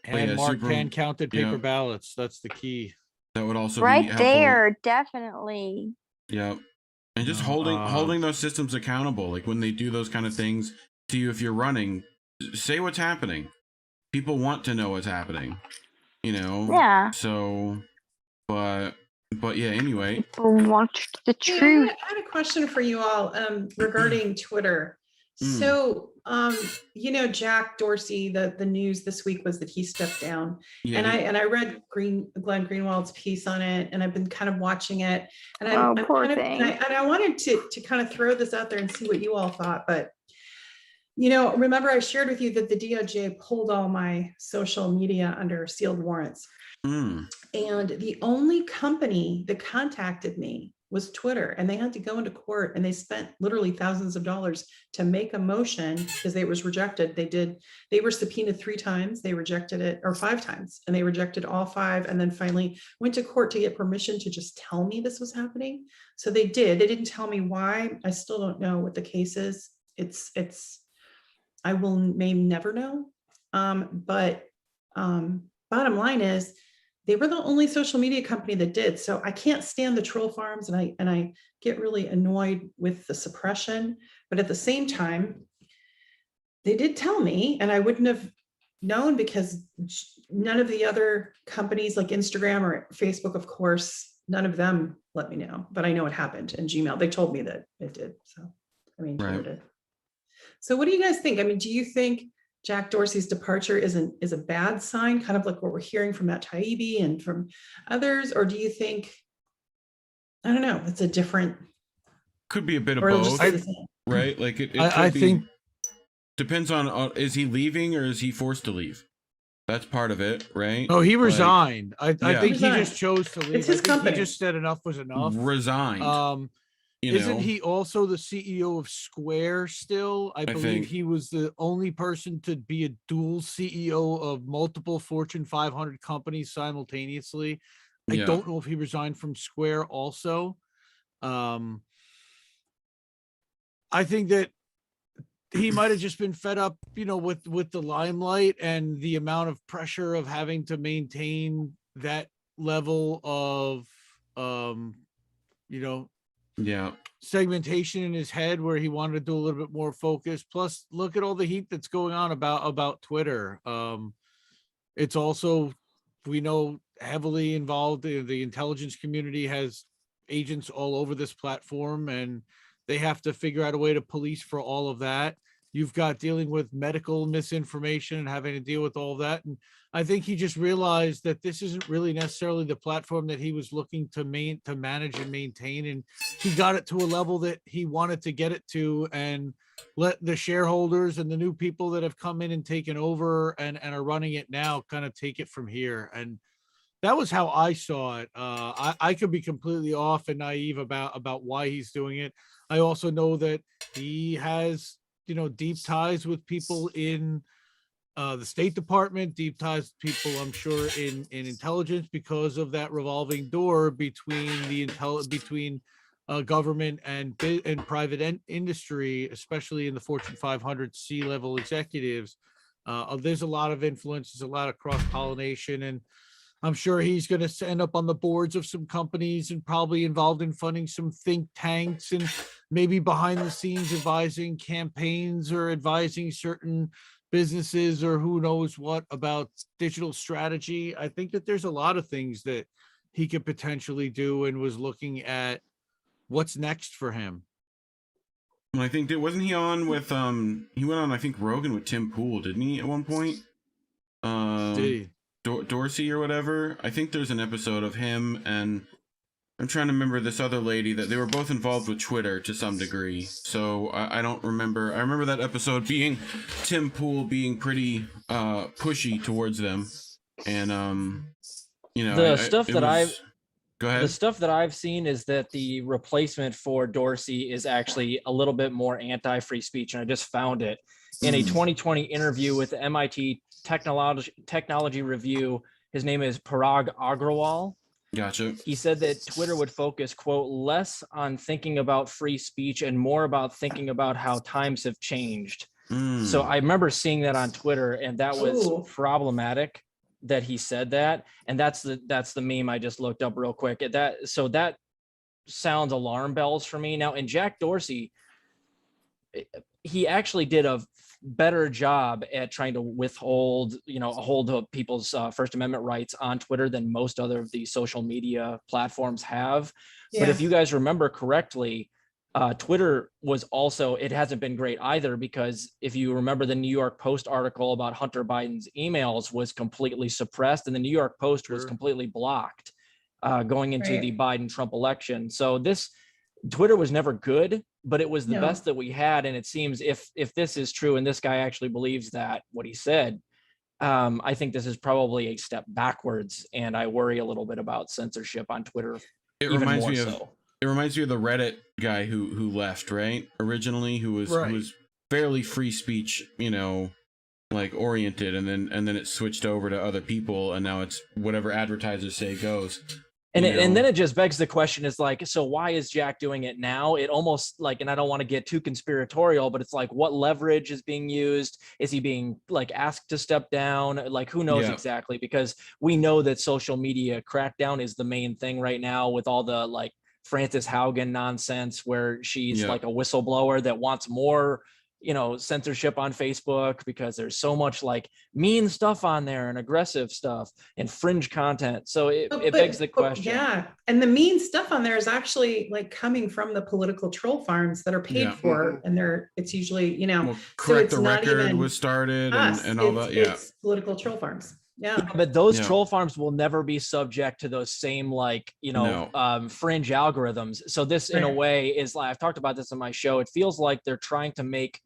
yeah, marked, super- hand counted yeah. paper ballots. That's the key. That would also be Right helpful. there, definitely. Yeah. And just No, holding those systems accountable, like when they do those kind of things to you, if you're running, say what's happening. People want to know what's happening, Yeah. So, but yeah, anyway. People want the Hey, truth. I had a question for you all regarding Twitter. So, Jack Dorsey, the news this week was that he stepped down, Yeah, and I read Glenn Greenwald's piece on it, and I've been kind of watching it, and Oh, I'm poor kind of, thing. and I wanted to kind of throw this out there and see what you all thought, but remember I shared with you that the DOJ pulled all my social media under sealed warrants. And the only company that contacted me was Twitter, and they had to go into court, and they spent literally thousands of dollars to make a motion because it was rejected. They were subpoenaed 3 times, they rejected it, or 5 times, and they rejected all 5, and then finally went to court to get permission to just tell me this was happening. So they didn't tell me why. I still don't know what the case is. I may never know. But bottom line is, they were the only social media company that did. So I can't stand the troll farms, and I get really annoyed with the suppression. But at the same time, they did tell me, and I wouldn't have known because none of the other companies like Instagram or Facebook, of course, none of them let me know. But I know it happened in Gmail. They told me that it did. So, Twitter did. So what do you guys think? Do you think Jack Dorsey's departure is a bad sign, kind of like what we're hearing from Matt Taibbi and from others? Or do you think, I don't know, it's a different... Could be a bit of or it'll just both, stay the same? right? Like it I think depends on, is he leaving or is he forced to leave? That's part of it, right? Oh, he Like, resigned. I Yeah. think he Resigned. just chose to leave. It's his I think company. He just said enough was enough. Resigned. Isn't he also the CEO of Square still? I believe think. he was the only person to be a dual CEO of multiple Fortune 500 companies simultaneously. I Yeah. don't know if he resigned from Square also. I think that he might have just been fed up, with the limelight and the amount of pressure of having to maintain that level of, Yeah. segmentation in his head, where he wanted to do a little bit more focus. Plus, look at all the heat that's going on about Twitter. It's also, we know, heavily involved. The intelligence community has agents all over this platform, and they have to figure out a way to police for all of that. You've got dealing with medical misinformation and having to deal with all that. And I think he just realized that this isn't really necessarily the platform that he was looking to manage and maintain. And he got it to a level that he wanted to get it to, and let the shareholders and the new people that have come in and taken over and are running it now kind of take it from here. And that was how I saw it. I could be completely off and naive about why he's doing it. I also know that he has, deep ties with people in the State Department, deep ties with people, I'm sure, in intelligence, because of that revolving door between government and private industry, especially in the Fortune 500 C-level executives. There's a lot of influence, there's a lot of cross-pollination, and I'm sure he's going to end up on the boards of some companies and probably involved in funding some think tanks, and maybe behind the scenes advising campaigns or advising certain businesses or who knows what about digital strategy. I think that there's a lot of things that he could potentially do, and was looking at what's next for him. Well, I think wasn't he on with he went on, I think, Rogan with Tim Pool, didn't he, at one point? Did he? Dorsey or whatever. I think there's an episode of him and I'm trying to remember this other lady that they were both involved with Twitter to some degree. So I don't remember. I remember that episode being Tim Pool being pretty pushy towards them, and you know, the stuff that I've go ahead. The stuff that I've seen is that the replacement for Dorsey is actually a little bit more anti-free speech, and I just found it in a 2020 interview with the MIT Technology Review. His name is Parag Agrawal. Gotcha. He said that Twitter would focus, quote, less on thinking about free speech and more about thinking about how times have changed. So I remember seeing that on Twitter, and that was problematic that he said that. And that's the meme I just looked up real quick. So that sounds alarm bells for me. Now, in Jack Dorsey, he actually did a better job at trying to hold up people's First Amendment rights on Twitter than most other of these social media platforms have. Yeah. But if you guys remember correctly, Twitter was also, it hasn't been great either, because if you remember, the New York Post article about Hunter Biden's emails was completely suppressed, and the New York Post was completely blocked going into the Biden-Trump election. So Twitter was never good, but it was the best that we had. And it seems if this is true, and this guy actually believes that, what he said, I think this is probably a step backwards. And I worry a little bit about censorship on Twitter. It reminds me of the Reddit guy who left, right? Originally, who was fairly free speech, like oriented, and then it switched over to other people, and now it's whatever advertisers say goes. And then it just begs the question, is like, so why is Jack doing it now? It almost like, and I don't want to get too conspiratorial, but it's like, what leverage is being used? Is he being like asked to step down? Like, who knows exactly? Because we know that social media crackdown is the main thing right now, with all the like Frances Haugen nonsense, where she's like a whistleblower that wants more censorship on Facebook, because there's so much like mean stuff on there and aggressive stuff and fringe content. So it begs the question. Yeah. And the mean stuff on there is actually like coming from the political troll farms that are paid for. And it's usually, Correct the Record was started and all that. Yeah. It's political troll farms. Yeah. But those troll farms will never be subject to those same fringe algorithms. So this in a way is like, I've talked about this on my show. It feels like they're trying to make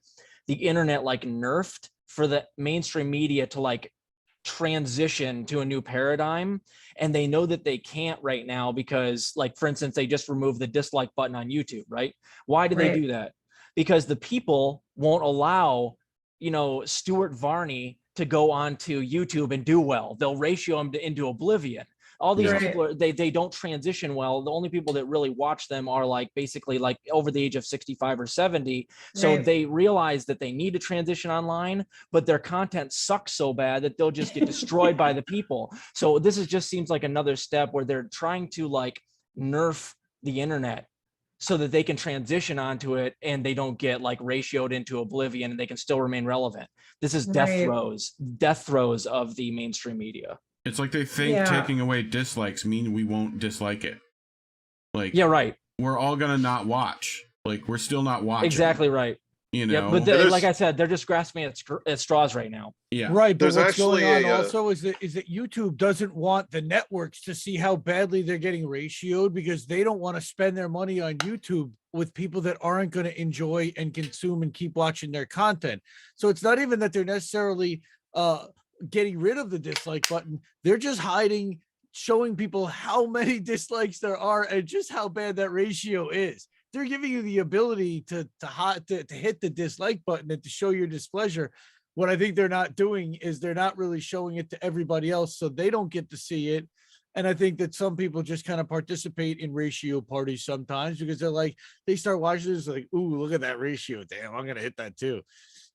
the internet like nerfed for the mainstream media to like transition to a new paradigm. And they know that they can't right now because, like, for instance, they just removed the dislike button on YouTube, right? Why did they do that? Because the people won't allow, Stuart Varney to go onto YouTube and do well. They'll ratio them into oblivion. All these people they don't transition well. The only people that really watch them are like basically like over the age of 65 or 70. So they realize that they need to transition online, but their content sucks so bad that they'll just get destroyed by the people. So this just seems like another step where they're trying to like nerf the internet so that they can transition onto it and they don't get like ratioed into oblivion and they can still remain relevant. This is death throes of the mainstream media. It's like they think taking away dislikes mean we won't dislike it. Like, we're all gonna not watch. Like, we're still not watching. Exactly right. But like I said, they're just grasping at straws right now. Yeah, right. But what's going on also is that YouTube doesn't want the networks to see how badly they're getting ratioed, because they don't want to spend their money on YouTube with people that aren't going to enjoy and consume and keep watching their content. So it's not even that they're necessarily getting rid of the dislike button. They're just hiding, showing people how many dislikes there are and just how bad that ratio is. They're giving you the ability to hit the dislike button and to show your displeasure. What I think they're not doing is they're not really showing it to everybody else, so they don't get to see it. And I think that some people just kind of participate in ratio parties sometimes, because they're like, they start watching this like, ooh, look at that ratio. Damn, I'm going to hit that too.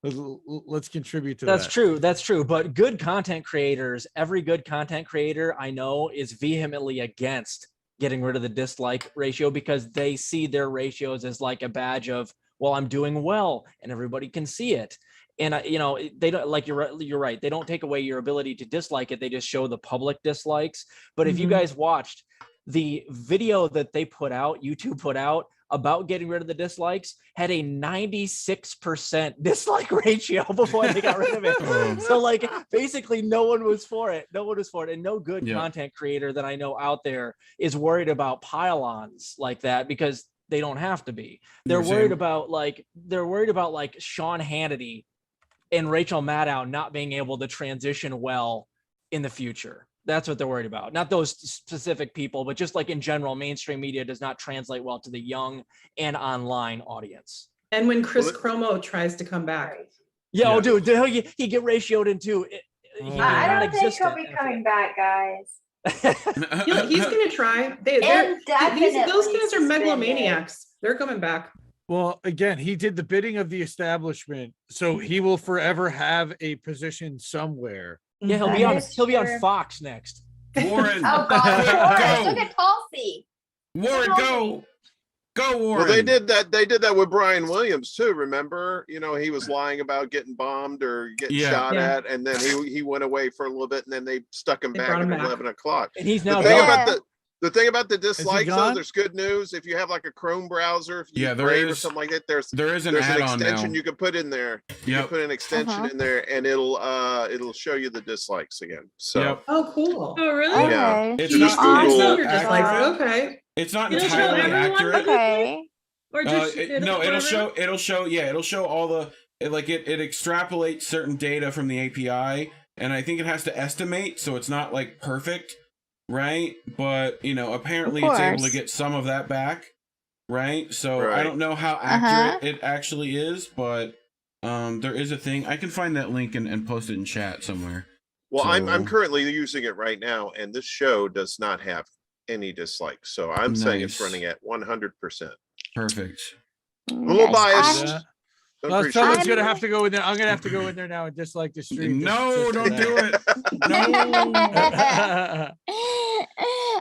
Let's contribute to that. That's true. But good content creators, every good content creator I know is vehemently against getting rid of the dislike ratio, because they see their ratios as like a badge of, well, I'm doing well and everybody can see it. And they don't, like, you're right. They don't take away your ability to dislike it. They just show the public dislikes. But if you guys watched the video that they put out, YouTube put out about getting rid of the dislikes had a 96% dislike ratio before they got rid of it. So like basically no one was for it. No one was for it. And no good content creator that I know out there is worried about pile-ons like that because they don't have to be. They're worried about like Sean Hannity and Rachel Maddow not being able to transition well in the future. That's what they're worried about. Not those specific people, but just like in general, mainstream media does not translate well to the young and online audience. And when Chris Cuomo tries to come back. Yeah, oh, dude, he get ratioed into. I don't think he'll be coming back, guys. He's going to try. Those guys are megalomaniacs. They're coming back. Well, again, he did the bidding of the establishment, so he will forever have a position somewhere. Yeah, he'll be on Fox next. Warren. Oh God, look at Tulsi. Warren, go, Warren. Well, they did that with Brian Williams too. Remember, he was lying about getting bombed or getting shot at, and then he went away for a little bit, and then they stuck him back at 11 o'clock. And he's now the thing about the dislikes, though, there's good news. If you have like a Chrome browser, if you use Brave or something like that, there's an extension you can put in there. You can put an extension in there, and it'll show you the dislikes again. So oh, cool. Oh, really? Yeah. Okay. It's not Google dislikes. Okay. It's not entirely accurate. Okay. Or just it'll show all the it extrapolates certain data from the API, and I think it has to estimate, so it's not like perfect. Right, but apparently it's able to get some of that back, right? So I don't know how accurate it actually is, but there is a thing. I can find that link and post it in chat somewhere. Well, so, I'm currently using it right now, and this show does not have any dislikes, so I'm saying it's running at 100%. Perfect. I'm a little biased. Someone's gonna have to go in there. I'm gonna have to go in there now and dislike the stream. No, don't do it. No.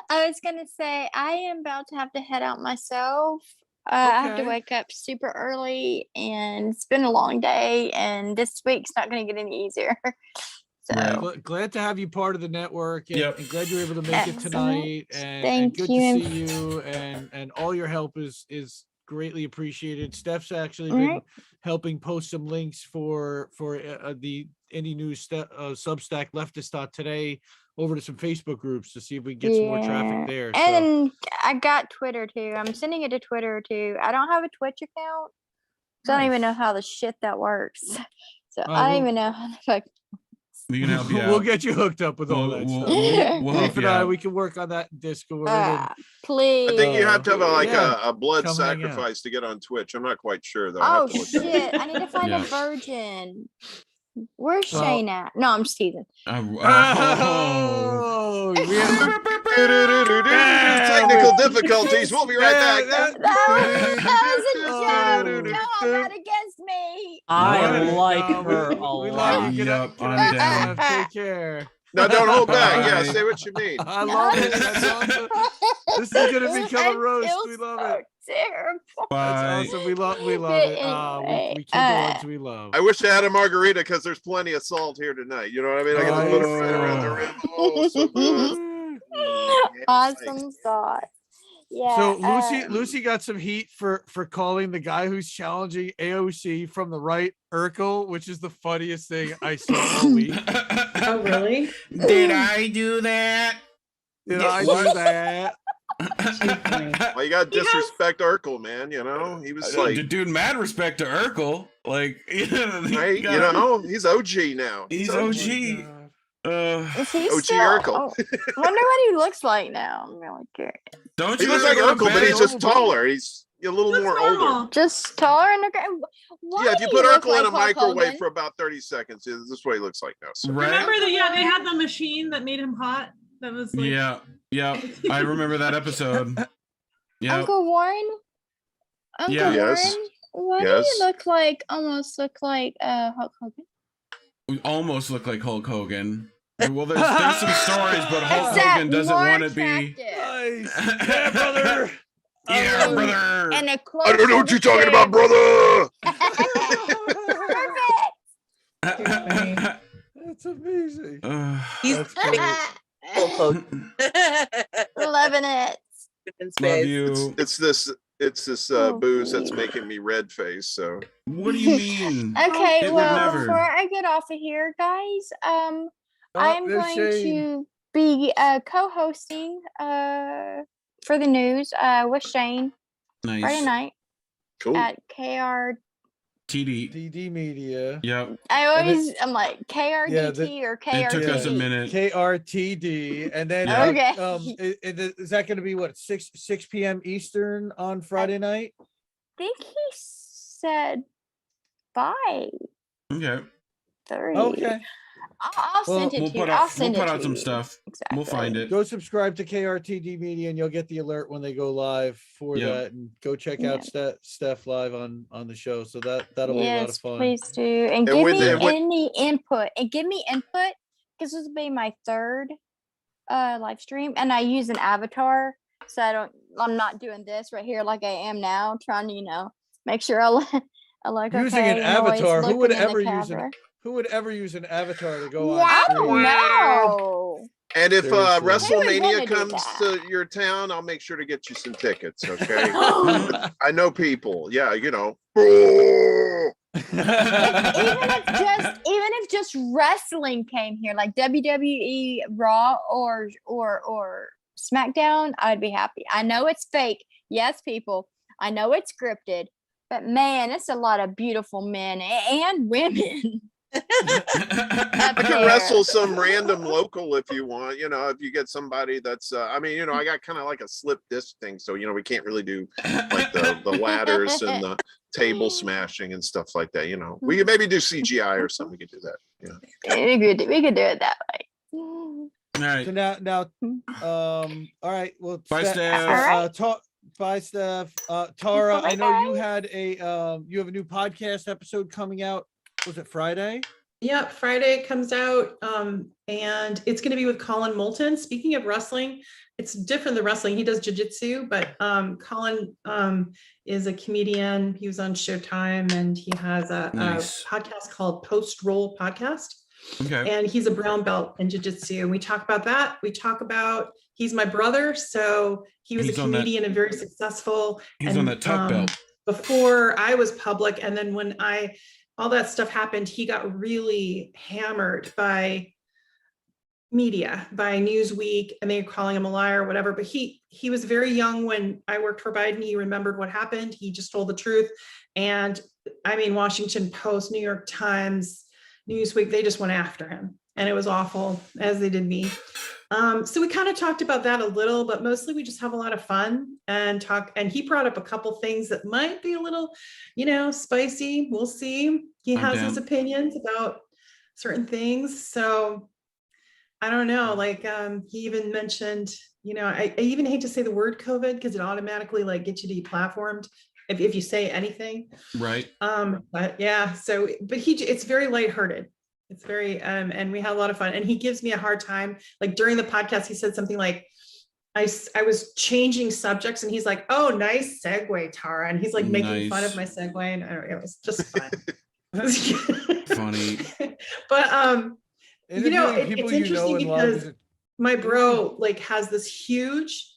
I was gonna say I am about to have to head out myself. I have to wake up super early, and it's been a long day, and this week's not gonna get any easier. So glad to have you part of the network, and glad you were able to make it tonight. And Thank good you. to see you, and all your help is greatly appreciated. Steph's actually been helping post some links for the Indie News Substack Leftist.today over to some Facebook groups to see if we can get some more traffic there. And I got Twitter too. I'm sending it to Twitter too. I don't have a Twitch account, so I don't even know how the shit that works. So I don't even know how the fuck. We can help you out. We'll get you hooked up with all that stuff. Reef and I, we can work on that in Discord. Please. I think you have to have a blood sacrifice to get on Twitch. I'm not quite sure though. Oh shit! I need to find a virgin. Where's Shane at? No, I'm just teasing. Technical difficulties. We'll be right back. That was a joke. No, not against me. I like her a lot. We love you. I'm down. Take care. No, don't hold back. Yeah, say what you mean. I love it. That's awesome. This is gonna become a roast. We love it. Terrible. That's awesome. We love it. We keep the ones we love. I wish I had a margarita because there's plenty of salt here tonight. You know what I mean? I got a little right around the rim. Oh, so good. Awesome sauce. Yeah. So Luci got some heat for calling the guy who's challenging AOC from the right Urkel, which is the funniest thing I saw all week. Oh, really? Did I do that? Did I do that? Well, you got to disrespect Urkel, man. He was like, dude, mad respect to Urkel. Like, right? He's OG now. He's OG. Is he OG still? Urkel. I wonder what he looks like now. I'm really curious. Don't he you looks like Urkel, but he's just taller. He's a little more older. Just taller and if you put Urkel in a microwave for about 30 seconds, this is what he looks like now. So. Right? Remember that? They had the machine that made him hot. That was like... Yeah. I remember that episode. Yeah. Uncle Warren. Uncle Warren. Why do you look like? Almost look like Hulk Hogan. We almost look like Hulk Hogan. Well, there's some stories, but Hulk Hogan doesn't want to be. Nice. Yeah, brother. Yeah, brother. And a I don't know what you're talking about, brother. Perfect. That's amazing. He's Loving it. Love you. It's this It's this booze that's making me red face. So what do you mean? Okay, It would well, never. before I get off of here, guys, I'm there's going Shane. to be co-hosting for the news with Shane Friday Nice. night cool. at KR. TD. DD Media. Yep. I'm like KRDT or It took us a KRDT. minute. KRTD, and then Yeah. Okay. is that going to be what 6 p.m. Eastern on Friday night? I think he said 5:30. Okay. Okay. I'll send it We'll to you. put I'll out, send we'll it put to out some you. stuff. Exactly. We'll find it. Go subscribe to KRTD Media, and you'll get the alert when they go live for Yep. that. And go check out Steph live on the show. So that'll be a lot of fun. Please do, and give me any input. Because this will be my 3rd live stream, and I use an avatar, so I'm not doing this right here like I am now, trying to make sure I look using okay, an avatar. Who would ever use an avatar to go on? I don't know. And if Seriously. WrestleMania comes to your town, I'll make sure to get you some tickets. Okay. I know people. Yeah, Even if just wrestling came here, like WWE Raw or SmackDown, I'd be happy. I know it's fake. Yes, people. I know it's scripted, but man, it's a lot of beautiful men and women. I can wrestle some random local if you want. If you get somebody that's I got kind of like a slip disc thing, so we can't really do like the ladders and the table smashing and stuff like that. We could maybe do CGI or something. We could do that. We could do it that way. All right. So now all right. Well, Bye, Steph. Bye, Steph. Tara, Bye, I know you guys. had you have a new podcast episode coming out. Was it Friday? Yeah, Friday comes out, and it's going to be with Collin Moulton. Speaking of wrestling, it's different than wrestling. He does jiu-jitsu, but Collin is a comedian. He was on Showtime, and he has a podcast called Post Roll Podcast. Okay. And he's a brown belt in jiu-jitsu, and we talk about that. We talk about he's my brother, so he was a comedian and very successful. He's on that tuck belt before I was public, and then when all that stuff happened, he got really hammered by media, by Newsweek, and they were calling him a liar or whatever. But he was very young when I worked for Biden. He remembered what happened. He just told the truth. And Washington Post, New York Times, Newsweek, they just went after him. And it was awful, as they did me. So we kind of talked about that a little, but mostly we just have a lot of fun and talk. And he brought up a couple things that might be a little, spicy. We'll see. He has his opinions about certain things. So I don't know. Like he even mentioned, I even hate to say the word COVID because it automatically gets you deplatformed if you say anything. Right. But yeah. So, but it's very lighthearted. It's very, and we had a lot of fun, and he gives me a hard time. Like during the podcast, he said something like, I was changing subjects, and he's like, "Oh, nice segue, Tara," and he's like making fun of my segue, and it was just fun. Funny. But it's interesting because my bro has this huge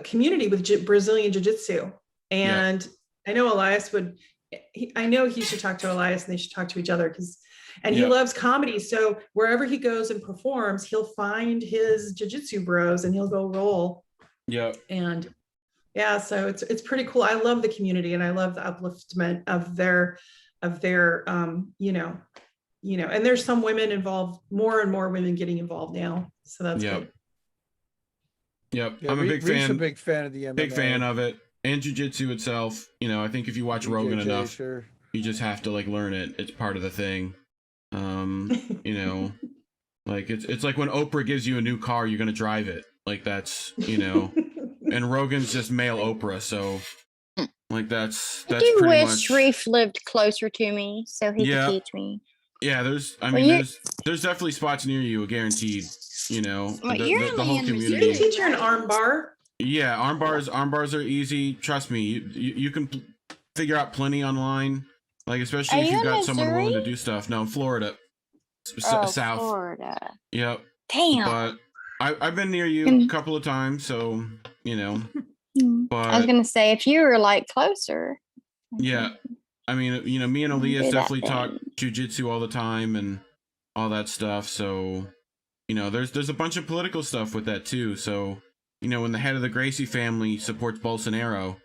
community with Brazilian jiu-jitsu, and I know Elias would. I know he should talk to Elias, and they should talk to each other and he loves comedy. So wherever he goes and performs, he'll find his jiu-jitsu bros and he'll go roll. Yeah. And yeah, so it's pretty cool. I love the community, and I love the upliftment of their and there's some women involved, more and more women getting involved now. So that's good. Yep. Yeah, I'm a big Reef's fan. a big fan of the MMA. Big fan of it. And jiu-jitsu itself, I think if you watch Rogan enough, sure. You just have to learn it. It's part of the thing. It's like when Oprah gives you a new car, you're gonna drive it. That's and Rogan's just male Oprah, so that's I do pretty wish much. Reef lived closer to me so he could teach me. Yeah, there's definitely spots near you, guaranteed. The whole community. You can teach her an arm bar. Yeah, arm bars are easy. Trust me, you can figure out plenty online. Especially if you got someone willing to do stuff. No, Florida, South. Florida. Yep. Damn. But I've been near you a couple of times, so I was But gonna say if you were like closer. yeah, I mean, you know, me and Do Elias that definitely talk then. jujitsu all the time and all that stuff. So, you know, there's a bunch of political stuff with that too. So, you know, when the head of the Gracie family supports Bolsonaro,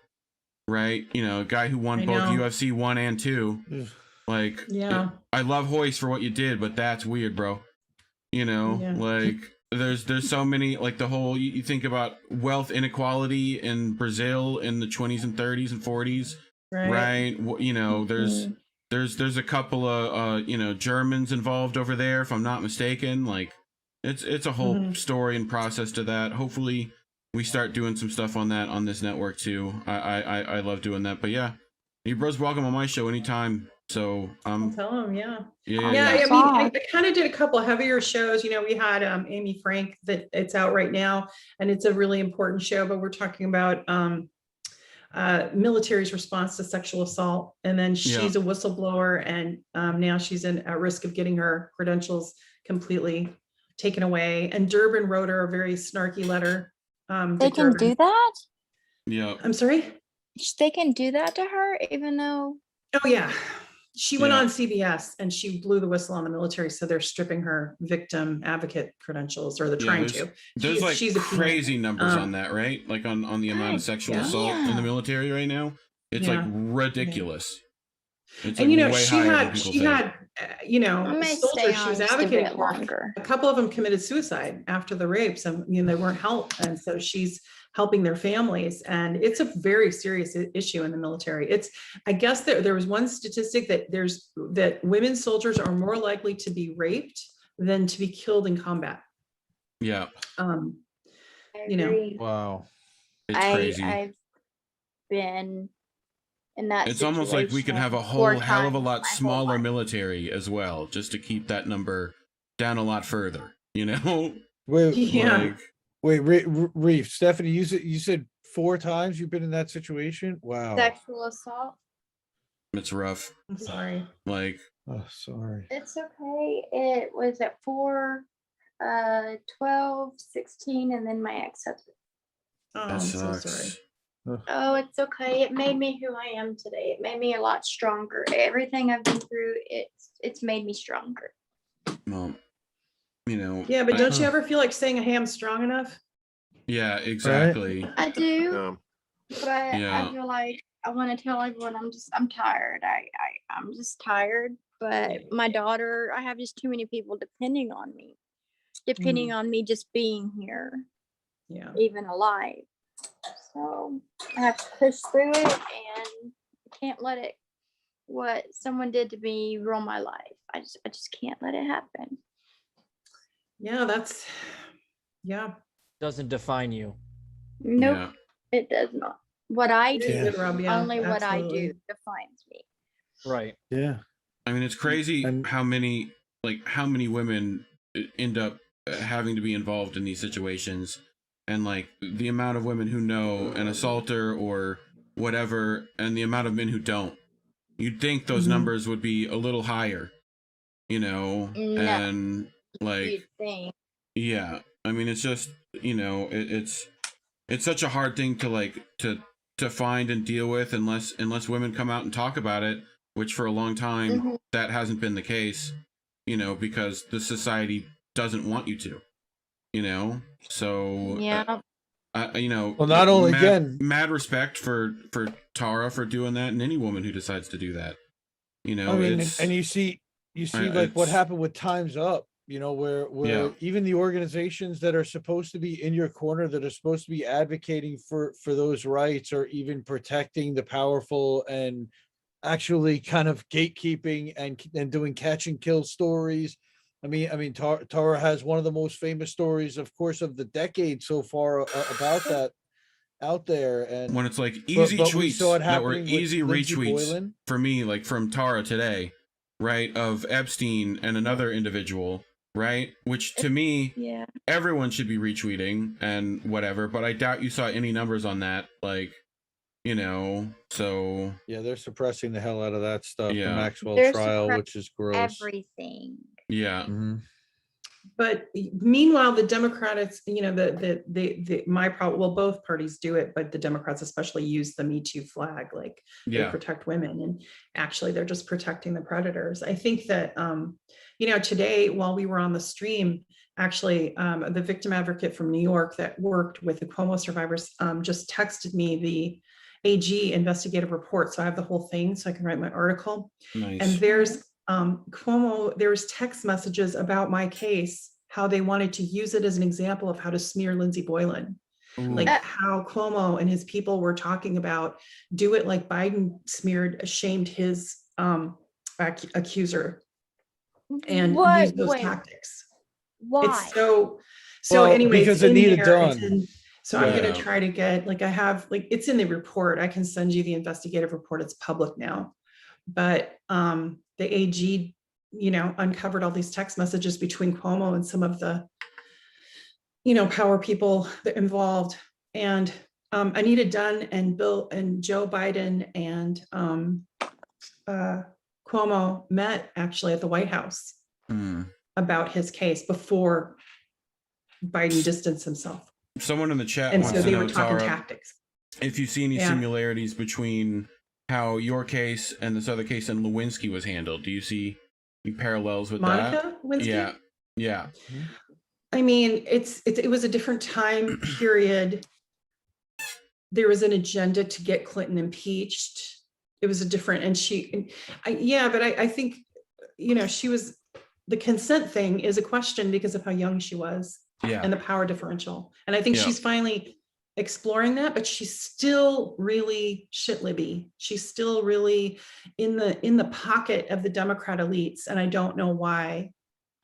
right? You know, a guy who won I both know. UFC 1 and 2. Like, Yeah. I love Hoist for what you did, but that's weird, bro. You know, Yeah. like there's so many, like the whole, you think about wealth inequality in Brazil in the 20s and 30s and 40s, right? You know, there's a couple of you know, Germans involved over there, if I'm not mistaken. Like, it's a whole story and process to that. Hopefully we start doing some stuff on that on this network too. I love doing that. But yeah, you bros welcome on my show anytime. So I'll tell him, yeah. yeah. Yeah, I mean, I kind of did a couple of heavier shows. You know, we had Amy Frank that it's out right now, and it's a really important show, but we're talking about military's response to sexual assault. And then she's a whistleblower, and now she's at risk of getting her credentials completely taken away. And Durden wrote her a very snarky letter. They can do that? Yeah. I'm sorry? They can do that to her, even though. Oh, yeah. She went on CBS and she blew the whistle on the military. So they're stripping her victim advocate credentials, or they're trying to. There's like she's crazy numbers on that, right? Like on the amount of sexual assault in the military right now. It's like ridiculous. It's and like you know, way she higher had than people you think. had you know, soldiers she was advocating for. Longer. A couple of them committed suicide after the rapes, and you know, they weren't helped, and so she's helping their families. And it's a very serious issue in the military. It's, I guess there was one statistic that women soldiers are more likely to be raped than to be killed in combat. Yeah. You know. Wow. It's crazy. I've been in that. It's almost like we could have a whole hell of a lot smaller military as well, just to keep that number down a lot further, you know? Wait, Reef, Stephanie, you said 4 times you've been in that situation? Wow. Sexual assault. It's rough. I'm sorry. Like, oh, sorry. It's okay. It was at 4, 12, 16, and then my ex-husband. Oh, that I'm sucks. so sorry. Oh, it's okay. It made me who I am today. It made me a lot stronger. Everything I've been through, it's made me stronger. Well, you know. Yeah, but don't you ever feel like saying, "Hey, I'm strong enough"? Yeah, exactly. Right? I do, but Yeah. I feel like I want to tell everyone I'm tired. I'm just tired. But my daughter, I have just too many people depending on me just being here, even alive. So I have to push through it, and can't let it. What someone did to me ruin my life. I just can't let it happen. Yeah, doesn't define you. Nope, it does not. What I do, only what I do defines me. Right. Yeah. I mean, it's crazy how many women end up having to be involved in these situations, and like the amount of women who know an assaulter or whatever, and the amount of men who don't. You'd think those numbers would be a little higher, you know, and like, yeah, I mean, it's just, you know, it's such a hard thing to like, to find and deal with unless women come out and talk about it, which for a long time, that hasn't been the case, you know, because the society doesn't want you to, you know, so, you know, well, not only mad respect for Tara for doing that, and any woman who decides to do that, you know. I mean, and you see like what happened with Time's Up, you know, where even the organizations that are supposed to be in your corner, that are supposed to be advocating for those rights, or even protecting the powerful, and actually kind of gatekeeping and doing catch and kill stories. I mean, Tara has one of the most famous stories, of course, of the decade so far about that out there. And when it's like easy tweets that were easy retweets Boylan. For me, like from Tara today, right, of Epstein and another individual, right, which to me, everyone should be retweeting and whatever, but I doubt you saw any numbers on that, like, you know, so yeah, they're suppressing the hell out of that stuff. Yeah. The Maxwell They're trial, which is gross. Everything. Yeah. But meanwhile, the Democrats, well, both parties do it, but the Democrats especially use the Me Too flag, like they protect women, and actually they're just protecting the predators. I think that, today while we were on the stream, actually, the victim advocate from New York that worked with the Komawo survivors just texted me the AG investigative report. So I have the whole thing so I can write my article. Nice. And there's there's text messages about my case, how they wanted to use it as an example of how to smear Lindsey Boylan. Ooh. Like how Cuomo and his people were talking about, do it like Biden shamed his accuser, and use those tactics. Why? It's so anyway, because it needed done. So I'm going to try to get, like, I have, like, it's in the report. I can send you the investigative report. It's public now. But the AG, uncovered all these text messages between Cuomo and some of the, power people that involved. And Anita Dunn and Bill and Joe Biden and Cuomo met actually at the White House about his case before Biden distanced himself. Someone in the chat And wants so to they know, were talking Tara, tactics. if you see any similarities between how your case and this other case in Lewinsky was handled. Do you see any parallels with Monica that? Lewinsky? Yeah. I mean, it was a different time period. There was an agenda to get Clinton impeached. It was a different, but I think, she was, the consent thing is a question because of how young she was and the power differential. And I think she's finally exploring that, but she's still really shit-libby. She's still really in the pocket of the Democrat elites. And I don't know why,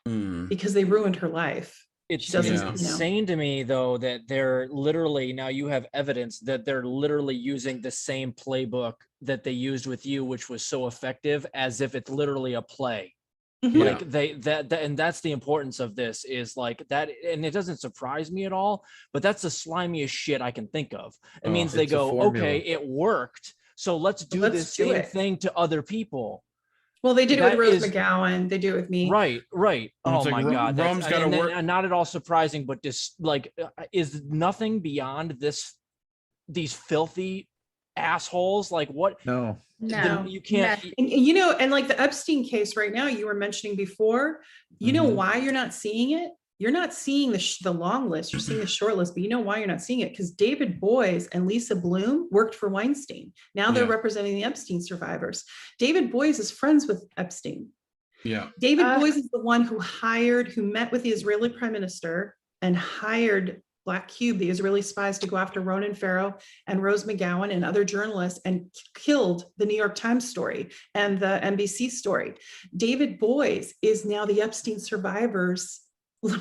because they ruined her life. It's insane to me, though, that they're literally, now you have evidence that they're literally using the same playbook that they used with you, which was so effective, as if it's literally a play. Like and that's the importance of this, is like that. And it doesn't surprise me at all, but that's the slimiest shit I can think of. It means they go, okay, it worked, so let's do this same thing to other people. Well, they did it with Rose McGowan. They do it with me. Right. Oh my God. Rome's got to work. And not at all surprising, but just like, is nothing beyond these filthy assholes? Like what? No, you can't. And like the Epstein case right now, you were mentioning before, you know why you're not seeing it? You're not seeing the long list, you're seeing the short list, but you know why you're not seeing it? Because David Boies and Lisa Bloom worked for Weinstein. Now they're representing the Epstein survivors. David Boies is friends with Epstein. Yeah. David Boies is the one who met with the Israeli prime minister and hired Black Cube, the Israeli spies, to go after Ronan Farrow and Rose McGowan and other journalists, and killed the New York Times story and the NBC story. David Boies is now the Epstein survivors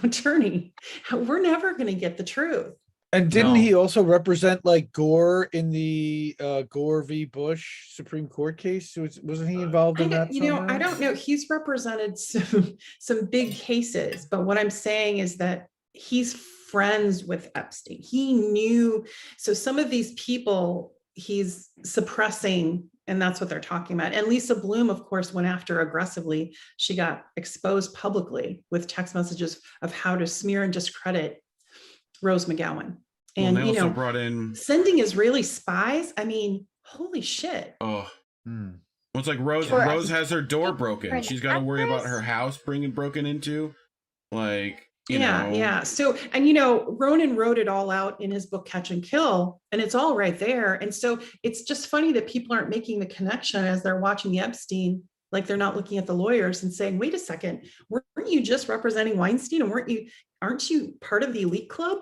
attorney. We're never going to get the truth. And didn't he also represent like Gore in the Gore v. Bush Supreme Court case? Wasn't he involved in that? I don't know. He's represented some big cases, but what I'm saying is that he's friends with Epstein. He knew. So some of these people he's suppressing, and that's what they're talking about. And Lisa Bloom, of course, went after aggressively. She got exposed publicly with text messages of how to smear and discredit Rose McGowan. And they also brought in sending Israeli spies. I mean, holy shit. Oh, well, it's like Rose has her door broken. She's got to worry about her house being broken into. Like, you know. So, and Ronan wrote it all out in his book Catch and Kill, and it's all right there. And so it's just funny that people aren't making the connection as they're watching the Epstein. Like, they're not looking at the lawyers and saying, wait a second, weren't you just representing Weinstein, and aren't you part of the elite club?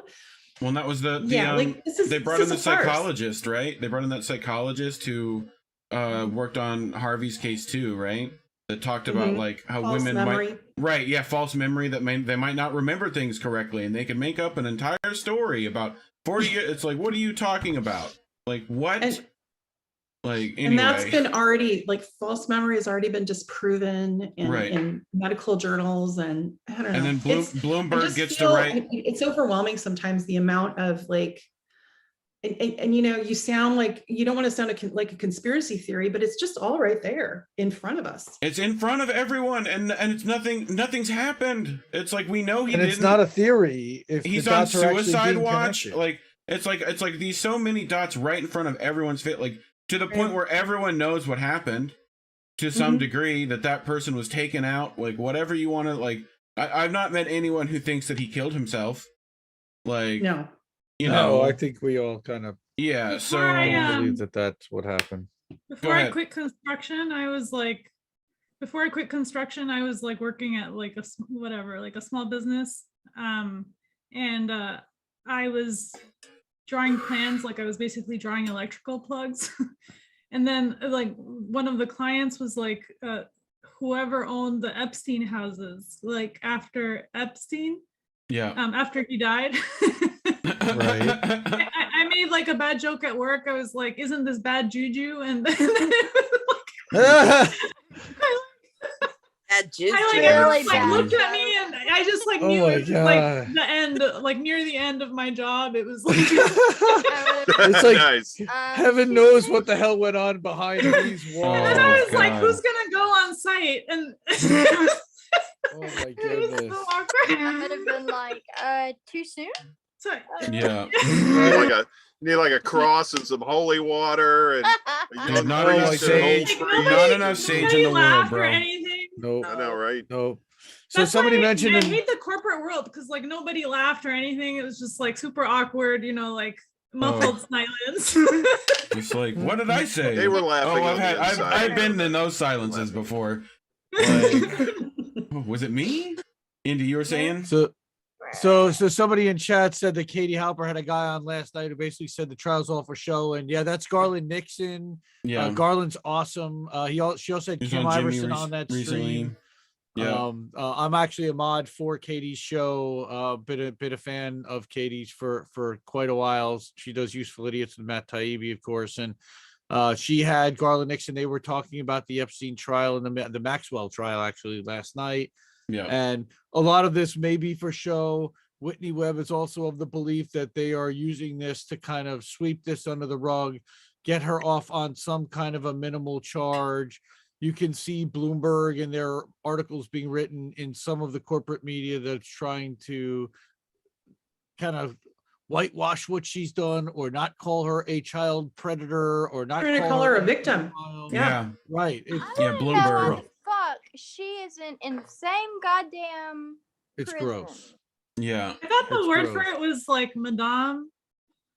Well, and that was they brought in the psychologist, right? They brought in that psychologist who worked on Harvey's case too, right? That talked about like how false women memory. False memory, that they might not remember things correctly, and they could make up an entire story about 40 years. It's like, what are you talking about? Like, what? And that's been already, like, false memory has already been disproven in medical journals, and I don't know. And then Bloomberg gets to write. It's overwhelming sometimes, the amount of like And you know, you sound like you don't want to sound like a conspiracy theory, but it's just all right there in front of us. It's in front of everyone, and it's nothing's happened. It's like we know he and didn't. It's not a theory. If he's the on dots are actually suicide being watch, connected. it's like these so many dots right in front of everyone's face, like to the point where everyone knows what happened to some degree, that person was taken out, like whatever you want to, like I've not met anyone who thinks that he killed himself. Like, no. You know, I think we all kind of so I believe that that's what happened. Before I quit construction, I was like working at like a small business, and I was drawing plans, like I was basically drawing electrical plugs, and then like one of the clients was like whoever owned the Epstein houses, like after Epstein, after he died. Right. I made like a bad joke at work. I was like, "Isn't this bad juju?" And then Bad juju. Everyone like looked at me, and I just like knew it was like the end, like near the end of my job. It was like it's like Nice. heaven knows what the hell went on behind these walls. And then I was like, "Who's gonna go on site?" And oh my it was so awkward. I would have been like, too soon? Sorry. Yeah. You need like a cross and some holy water and There's not enough sage. Not enough sage in the world, bro. Nope. I know, right? Nope. So That's somebody why mentioned I hate the corporate world, because like nobody laughed or anything. It was just like super awkward, you know, like muffled silence. It's like, what did I say? They were laughing. I've been in those silences before. Like, was it me? Indy, you were saying? So somebody in chat said that Katie Halper had a guy on last night who basically said the trial's all for show, and yeah, that's Garland Nixon. Yeah, Garland's awesome. She also had Kim Iverson on that stream. Yeah, I'm actually a mod for Katie's show. Been a fan of Katie's for quite a while. She does Useful Idiots with Matt Taibbi, of course, and she had Garland Nixon. They were talking about the Epstein trial and the Maxwell trial actually last night. Yeah. And a lot of this may be for show. Whitney Webb is also of the belief that they are using this to kind of sweep this under the rug, get her off on some kind of a minimal charge. You can see Bloomberg and their articles being written in some of the corporate media that's trying to kind of whitewash what she's done, or not call her a child predator, or not call her a victim. Yeah. Right. Bloomberg. Fuck, she is in insane goddamn it's prison. Gross. Yeah. I thought the It's word gross. for it was like madame.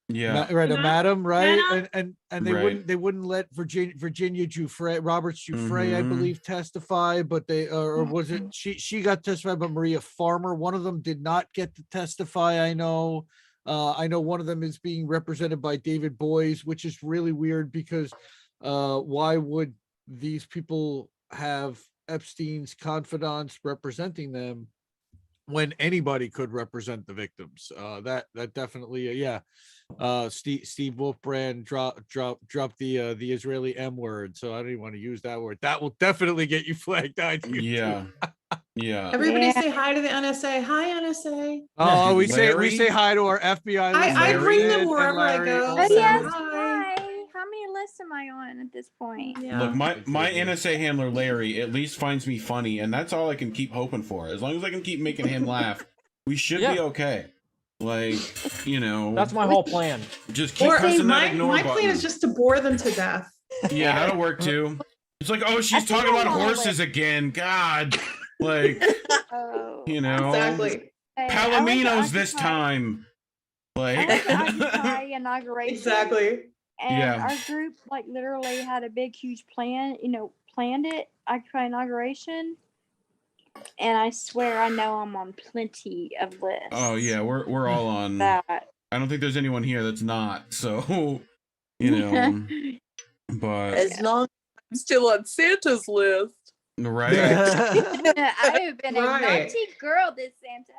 Yeah. Right, a madam, right? Madam? And they wouldn't let Virginia Giuffre, Roberts Giuffre, I believe, testify, but they or was it she got testified, but Maria Farmer, one of them did not get to testify. I know one of them is being represented by David Boies, which is really weird because why would these people have Epstein's confidants representing them when anybody could represent the victims? That definitely, Steve Wolfbrand dropped the Israeli M word, so I don't even want to use that word. That will definitely get you flagged on YouTube. Yeah. Yeah. Everybody say hi to the NSA. Hi, NSA. Oh, we say hi to our FBI. I bring them wherever I go. Oh, so yes, hi. hi. How many lists am I on at this point? Yeah. Look, my NSA handler Larry at least finds me funny, and that's all I can keep hoping for. As long as I can keep making him laugh, we should be okay. Like, you know, that's my whole plan. Just keep pressing that ignore my button. plan is just to bore them to death. Yeah, that'll work too. It's like, oh, she's talking about horses again. God, like, you know, exactly. Palominos this time. Like, Occupy inauguration. Exactly. And our group like literally had a big, huge plan. Planned it. Occupy inauguration. And I swear I know I'm on plenty of lists. Oh yeah, we're all on that. I don't think there's anyone here that's not. So, you know, but as long as I'm still on Santa's list. Right. I have been a naughty girl this Santa.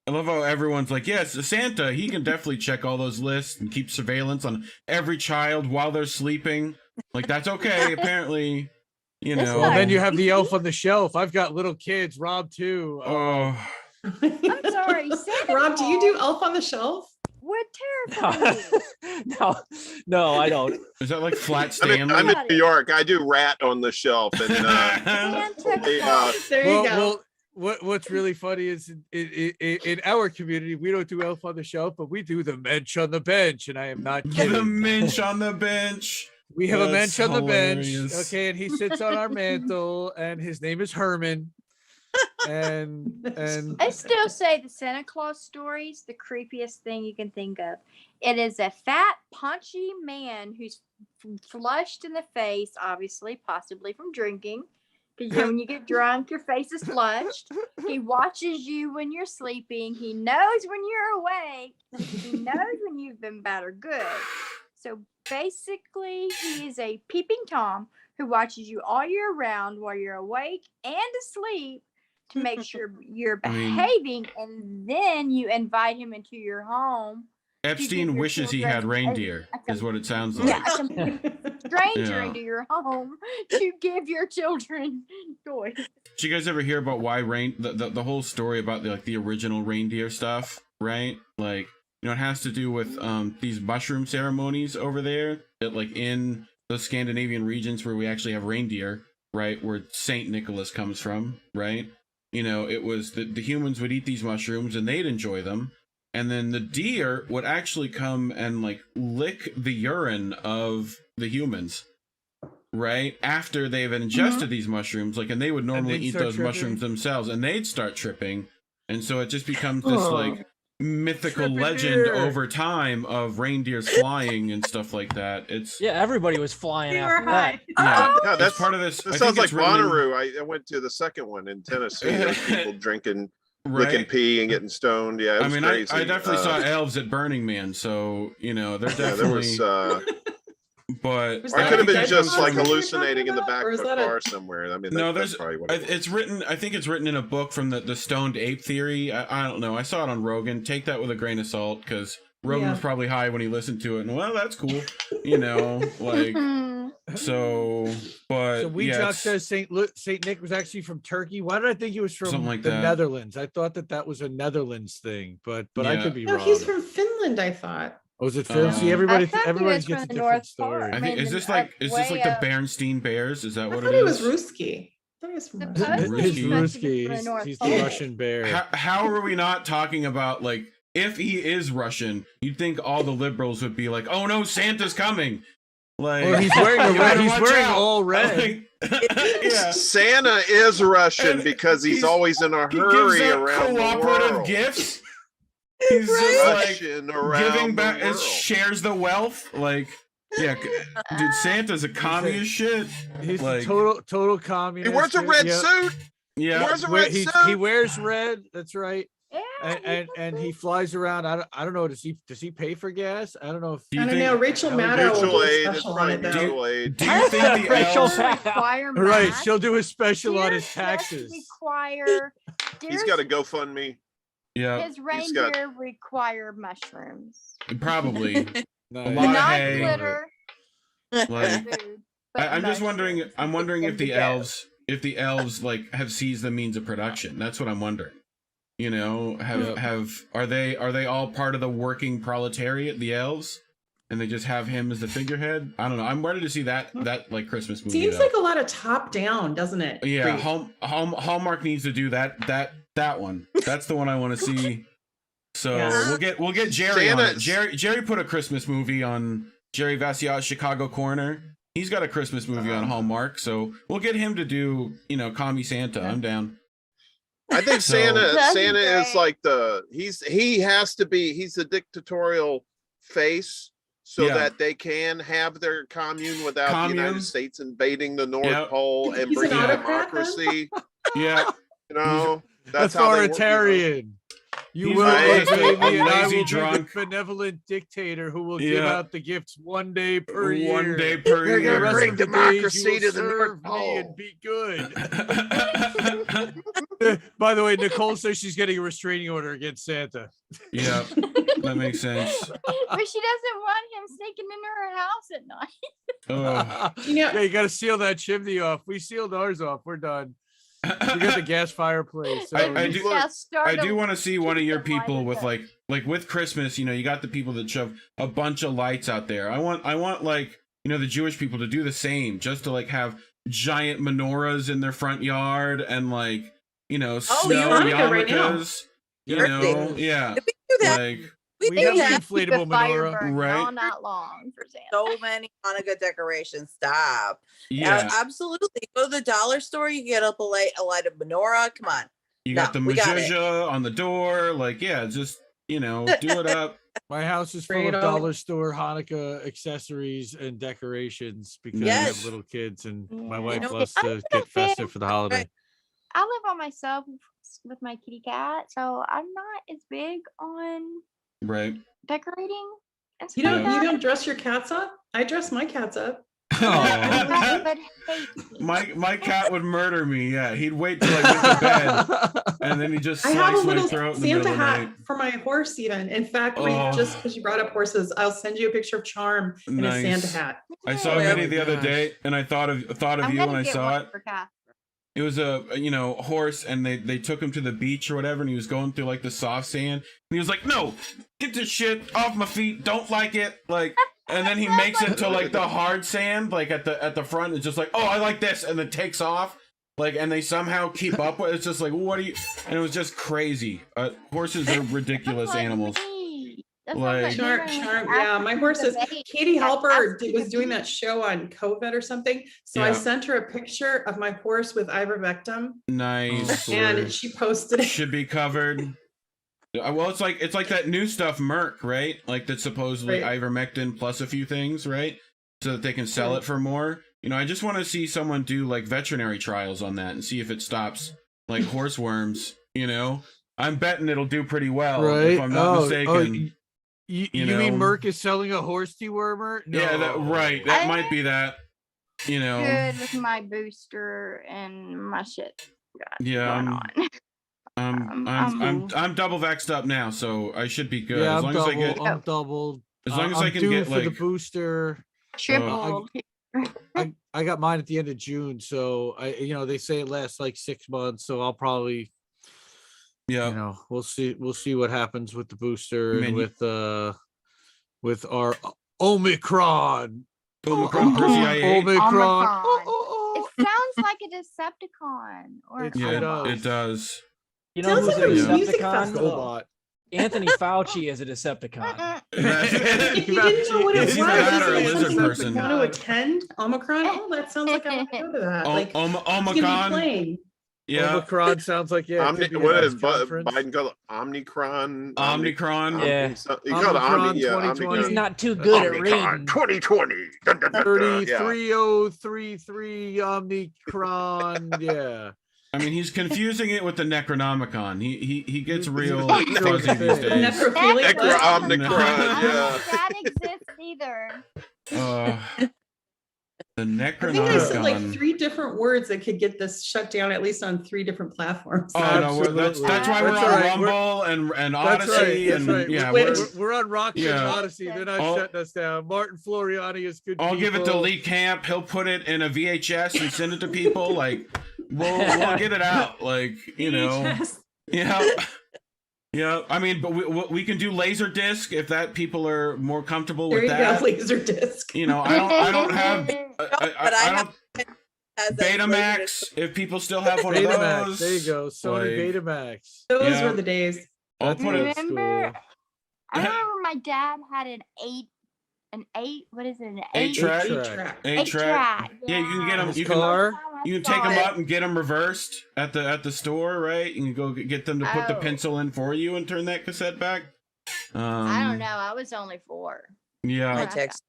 I love how everyone's like, yes, Santa, he can definitely check all those lists and keep surveillance on every child while they're sleeping. Like, that's okay, apparently. You know. Well, then you have the elf on the shelf. I've got little kids, Rob too. Oh. I'm sorry, Santa Rob, do you do Elf on the Shelf? Where terrifying. No, I don't. Is that like Flat I'm Stanley? in New York. I do Rat on the Shelf, and There you go. What's really funny is in our community, we don't do Elf on the Shelf, but we do the Mensch on the Bench, and I am not kidding. The Mensch on the bench. We have a That's Mensch on the bench, hilarious. okay, and he sits on our mantle, and his name is Herman. And I still say the Santa Claus story is the creepiest thing you can think of. It is a fat, paunchy man who's flushed in the face, obviously, possibly from drinking. Because when you get drunk, your face is flushed. He watches you when you're sleeping. He knows when you're awake. He knows when you've been bad or good. So basically, he is a peeping Tom who watches you all year round while you're awake and asleep to make sure you're behaving. And then you invite him into your home. Epstein wishes he had reindeer, is what it sounds like. Yeah, a complete stranger Yeah. into your home to give your children toys. Did you guys ever hear about why the whole story about the original reindeer stuff, right? Like, it has to do with these mushroom ceremonies over there that, like, in the Scandinavian regions where we actually have reindeer, right, where Saint Nicholas comes from, right? It was the humans would eat these mushrooms and they'd enjoy them. And then the deer would actually come and, like, lick the urine of the humans, right? After they've ingested these mushrooms, like, and they would normally eat those mushrooms themselves, and they'd start tripping. And so it just becomes this, like, mythical legend over time of reindeers flying and stuff like that. Everybody was flying after that. Yeah, that's part of this. It sounds like Bonnaroo. I went to the second one in Tennessee. There's people drinking, licking pee and getting stoned. Yeah, it was crazy. I definitely saw elves at Burning Man, so they're definitely. There was. But I could have been just like hallucinating in the back of a car somewhere. I mean, that's probably what it's written. I think it's written in a book from the stoned ape theory. I don't know. I saw it on Rogan. Take that with a grain of salt, because Rogan was probably high when he listened to it. And well, that's cool, like. So we says Saint Nick was actually from Turkey. Why did I think he was from like the that. Netherlands? I thought that was a Netherlands thing, but I could be wrong. No, he's from Finland, I thought. Oh, is it Finland? See, everybody gets a different story. I think is this like the Bernstein Bears? Is that what it is? I thought he was Ruski. I thought he was from Ruski. He's the Russian bear. How are we not talking about, like, if he is Russian, you'd think all the liberals would be like, "Oh no, Santa's coming!" Like, well, he's wearing all red. Santa is Russian because he's always in a hurry around cooperative the world. Gifts. He's just like giving back, shares the wealth. Like, yeah, dude, Santa's a commie as shit. He's like total communist. He wears a red suit. Yeah, he wears a red suit. He wears red. That's right. And he flies around. I don't know. Does he pay for gas? I don't know if I don't know. Rachel Maddow will do a special on it though. Do you think the elves right? She'll do a special on his taxes. He's got a GoFundMe. Yeah, his reindeer require mushrooms. Probably a lot Not of hay. glitter. Like, I'm just wondering. I'm wondering if the elves like have seized the means of production. That's what I'm wondering. Are they all part of the working proletariat, the elves, and they just have him as the figurehead? I don't know. I'm ready to see that like Christmas movie. Seems like a lot of top down, doesn't it? Yeah, Hallmark needs to do that one. That's the one I want to see. So we'll get Jerry on it. Jerry put a Christmas movie on Jerry Vassiat's Chicago Corner. He's got a Christmas movie on Hallmark, so we'll get him to do Commie Santa. I'm down. I think Santa is like he's the dictatorial face so that they can have their commune without the United States invading the North Pole and bringing democracy. Yeah. That's how authoritarian. You will obey me, and I will be the benevolent dictator who will give out the gifts one day per year. One day per year. They're going to bring democracy to the North Pole and be good. By the way, Nicole says she's getting a restraining order against Santa. Yeah, that makes sense. But she doesn't want him sneaking into her house at night. Yeah, you got to seal that chimney off. We sealed ours off. We're done. We got the gas fireplace. So I do. Yeah, start I do a- want to see one of your keep the light people with up. like with Christmas. You know, you got the people that shove a bunch of lights out there. I want like the Jewish people to do the same, just to like have giant menorahs in their front yard and like snow Hanukkah right now. yarmulkes. Yeah, If we do that, like we we do have the that. Keep inflatable the fire menorah. burning Right. all night long for Santa. So many Hanukkah decorations. Stop. yeah. Absolutely. Go to the dollar store. You get up a lighted menorah. Come on. You got the we got it. mezuzah on the door. Like, yeah, just do it up. My house is full Right of on. dollar store Hanukkah accessories and decorations because I Yes. have little kids and my Yeah. wife know, loves I'm to not get a fan. festive for the holiday. I live on myself with my kitty cat, so I'm not as big on Right. decorating and You stuff don't like you that. don't dress your cats up? I dress my cats up. I would hate me. My cat would murder me. Yeah, he'd wait till I went to bed, and then he just I have a slice my little throat in the middle Santa of the hat night. for my horse even. In fact, Reed, Oh. just because you brought up horses, I'll send you a picture of Charm in a Santa Nice. hat. I saw Oh, a yeah. video the other Gosh. day, and I thought of I'm you gonna when I get saw one it. for Casper. It was a horse, and they took him to the beach or whatever, and he was going through like the soft sand, and he was like, "No, get this shit off my feet. Don't like it." Like, and then he makes it to like the hard sand, like at the front. It's just like, "Oh, I like this," and then takes off. Like, and they somehow keep up with it. It's just like, what are you? And it was just crazy. Horses are ridiculous That's animals. me. That's Like- Charm, yeah, my horses. Katie Halper was doing that show on COVID or something. So I Yeah. sent her a picture of my horse with ivermectin, Nice. and she posted it. Should be covered. Well, it's like that new stuff, Merck, right? Like that's supposedly Right. ivermectin plus a few things, right? So that they can sell Right. it for more. I just want to see someone do like veterinary trials on that and see if it stops like horse worms. I'm betting it'll do pretty well Right? if I'm not mistaken. You know. mean Merck is selling a horse dewormer? No. Yeah, right. That might be that. Good with my booster and my shit. Yeah, Going on. I'm double vaxxed up now, so I should be good. Yeah, as long as I get, I'm doubled. as long as I I'm can due get for like the booster. Tripled. I got mine at the end of June, so they say it lasts like 6 months, so I'll probably yeah. we'll see what happens with the booster Man, and you- with our Omicron. Omicron Persei. Omicron. It sounds like a Decepticon. Or It's- Yeah, does. it does. You know Sounds who's like a a music Decepticon? festival. Gobot. Anthony Fauci is a Decepticon. You didn't know what it It's was. either that or a Is it lizard something person. Want to attend Omicron? Oh, that sounds like I want to go to that. Like, who's gonna be Omicron. playing? Yeah. Omicron sounds like it could be a What nice is conference. Biden called it? Omnicron? Omnicron. Yeah. You call it Omicron Omni, yeah, 2020. He's not too good at Omnicron reading. 2020. Dun, dun, dun, dun, yeah. 33033 Omicron. Yeah. I mean, he's confusing it with the Necronomicon. He gets real He's doing fuzzy these things. days. Necrophilia? Necro- What? Omnicron, yeah. That exists either. The I think I said like Necronomicon. 3 different words that could get this shut down at least on 3 different platforms. Oh no, that's Absolutely. why we're That's on all right. Rumble and That's Odyssey right. That's and right. yeah. We're on Rocket Yeah. and Odyssey. They're not I'll- shutting us down. Martin Floriani is good. I'll give it to people. Lee Camp. He'll put it in a VHS and send it to people. Like we'll get it out. Like VHS. Yeah. Yeah, I mean, but we can do Laserdisc if that people are more comfortable There with you that. go, laser disc. I don't have But I don't Has that Betamax if people still have one of Betamax. those. There you go. Sony Like, Betamax. Those Yeah. were the days. I'll That's put old it. Remember, school. I remember my dad had an eight. What is it? An Eight track. Eight-track. Eight track. Yeah, you can get them. His You car. can take them up and get them reversed at the store, right? You can go get them to put the Oh. pencil in for you and turn that cassette back. I don't know. I was only 4. Yeah, My text.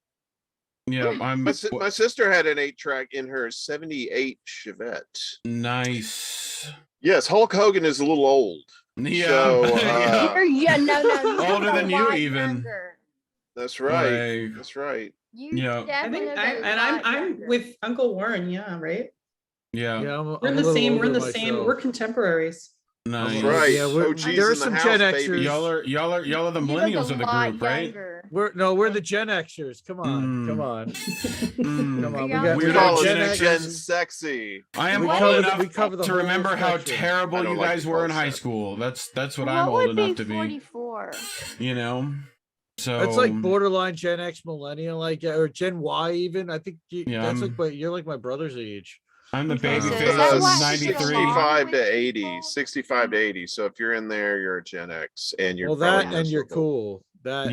yeah. I'm My sister had an 8-track in her 78 Chevette. nice. Yes, Hulk Hogan is a little old. Yeah, So, yeah. Yeah, no. Older than you even. Younger. That's right. Like, That's right. You Yeah. I definitely think look a I'm lot younger. with Uncle Warren, yeah, right? yeah. Yeah, We're in the same, we're contemporaries. Nice. Right. Yeah, OGs there are in the some house, Gen baby. Xers. Y'all are the millennials of the group, right? We're the Gen Xers. Come on, come on, come on. We call it Gen Sexy. I am old enough to remember how terrible you guys were in high school. That's what I'm old enough to be. 44? You know, so it's like borderline Gen X millennial, like, or Gen Y even. I think that's like you're like my brother's age. I'm the baby face. 65 to 80. 65 to 80. So if you're in there, you're a Gen X, and you're and you're cool. That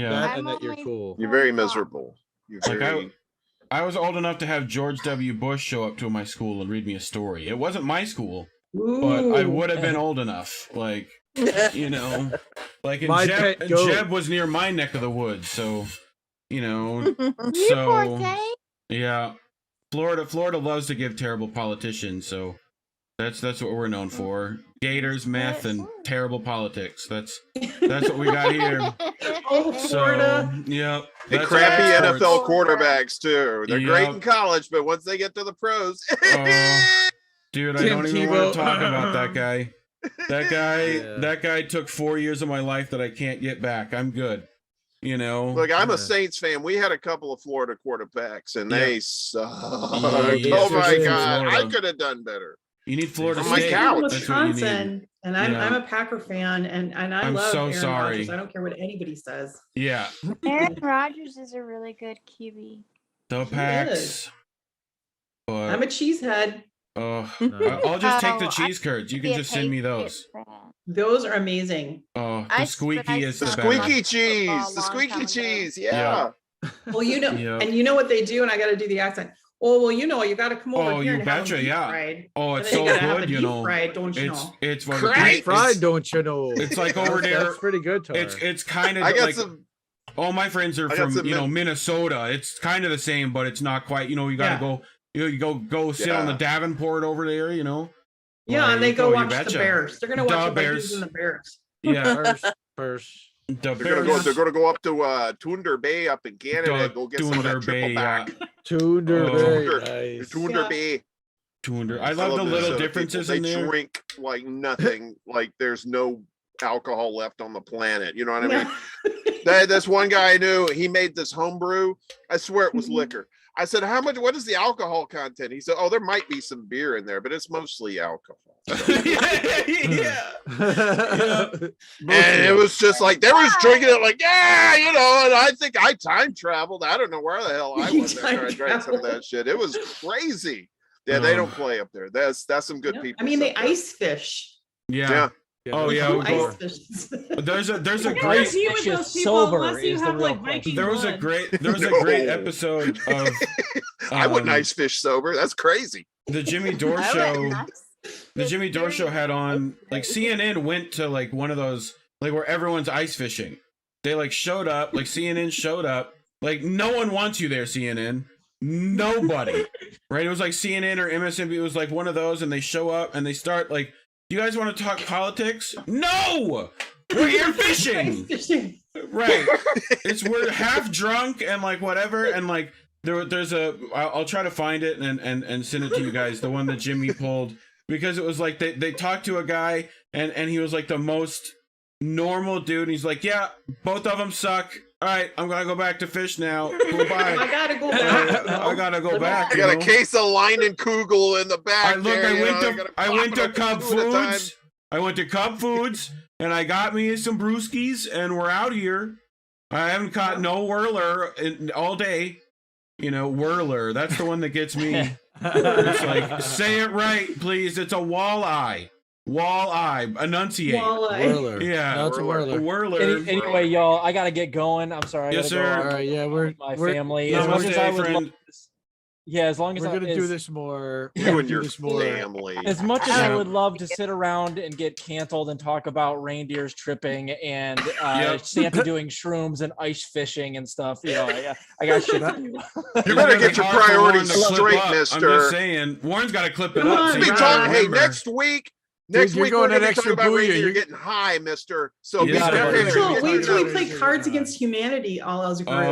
you're cool. You're very miserable. You're very... I was old enough to have George W. Bush show up to my school and read me a story. It wasn't my school, but I would have been old enough. Like, you know, like Jeb was near my neck of the woods, so you know, yeah. Florida loves to give terrible politicians, so that's what we're known for. Gators, meth, and terrible politics. That's what we got here. Florida. So, yeah. And crappy NFL quarterbacks too. They're great in college, but once they get to the pros, dude, I don't even want to talk about that guy. That guy took 4 years of my life that I can't get back. I'm good. You know, look, I'm a Saints fan. We had a couple of Florida quarterbacks, and they suck. Oh my God, I could have done better. You need Florida State. I'm Wisconsin, and I'm a Packer fan, and I love Aaron Rodgers. I don't care what anybody says. Yeah, Aaron Rodgers is a really good QB. The Packs. I'm a cheesehead. I'll just take the cheese curds. You can just send me those. Those are amazing. Oh, the squeaky is the squeaky cheese. The squeaky cheese. Yeah. Well, you know, and you know what they do, and I got to do the accent. Oh, well, you know, you got to come over here and have them deep fried. Oh, it's so good, you know. Fried, don't you know? It's deep fried, don't you know? It's like over there. That's pretty good. Tar. It's kind of like all my friends are from Minnesota. It's kind of the same, but it's not quite. You know, you got to go. You go sit on the Davenport over there. You know. Yeah, and they go watch the Bears. They're gonna watch the Vikings and the Bears. Yeah, Bears. They're gonna go up to Thunder Bay up in Canada and go get some of that triple back. Thunder Bay. Thunder Bay. I love the little differences in there. They drink like nothing. Like there's no alcohol left on the planet. You know what I mean? This one guy I knew, he made this homebrew. I swear it was liquor. I said, what is the alcohol content? He said, there might be some beer in there, but it's mostly alcohol. Yeah. And it was just like, they was drinking it like, you know, and I think I time traveled. I don't know where the hell I was after I drank some of that shit. It was crazy. Yeah, they don't play up there. That's some good people. I mean, they ice fish. Yeah. Oh yeah, there's a great there was a great episode of I wouldn't ice fish sober. That's crazy. The Jimmy Dore show. The Jimmy Dore show had on like CNN went to like one of those like where everyone's ice fishing. They like showed up, like CNN showed up, like no one wants you there, CNN. Nobody. Right? It was like CNN or MSNBC. It was like one of those, and they show up and they start like, you guys want to talk politics? No! We're here fishing. Right. We're half drunk and like whatever. And like there's I'll try to find it and send it to you guys. The one that Jimmy pulled, because it was like they talked to a guy and he was like the most normal dude. And he's like, yeah, both of them suck. All right, I'm gonna go back to fish now. Goodbye. I gotta go back. I gotta go back. I got a case of Leinenkugel in the back. I went to Cub Foods. I went to Cub Foods and I got me some brewskis and we're out here. I haven't caught no whirler all day. You know, whirler. That's the one that gets me. It's like, say it right, please. It's a walleye. Walleye, enunciate. Whirler. Yeah, no, it's a whirler. Anyway, y'all, I gotta get going. I'm sorry. Yes, sir. All right, yeah, we're family. As much as I would love, as long as we're gonna do this more. You and your family. As much as I would love to sit around and get canceled and talk about reindeers tripping and Santa doing shrooms and ice fishing and stuff, you know, I got shit to do. You better get your priorities straight, mister. I'm just saying, Warren's got to clip it up. Hey, next week. Next week we're going to talk about you're getting high, mister. So wait till we play Cards Against Humanity all as a group. We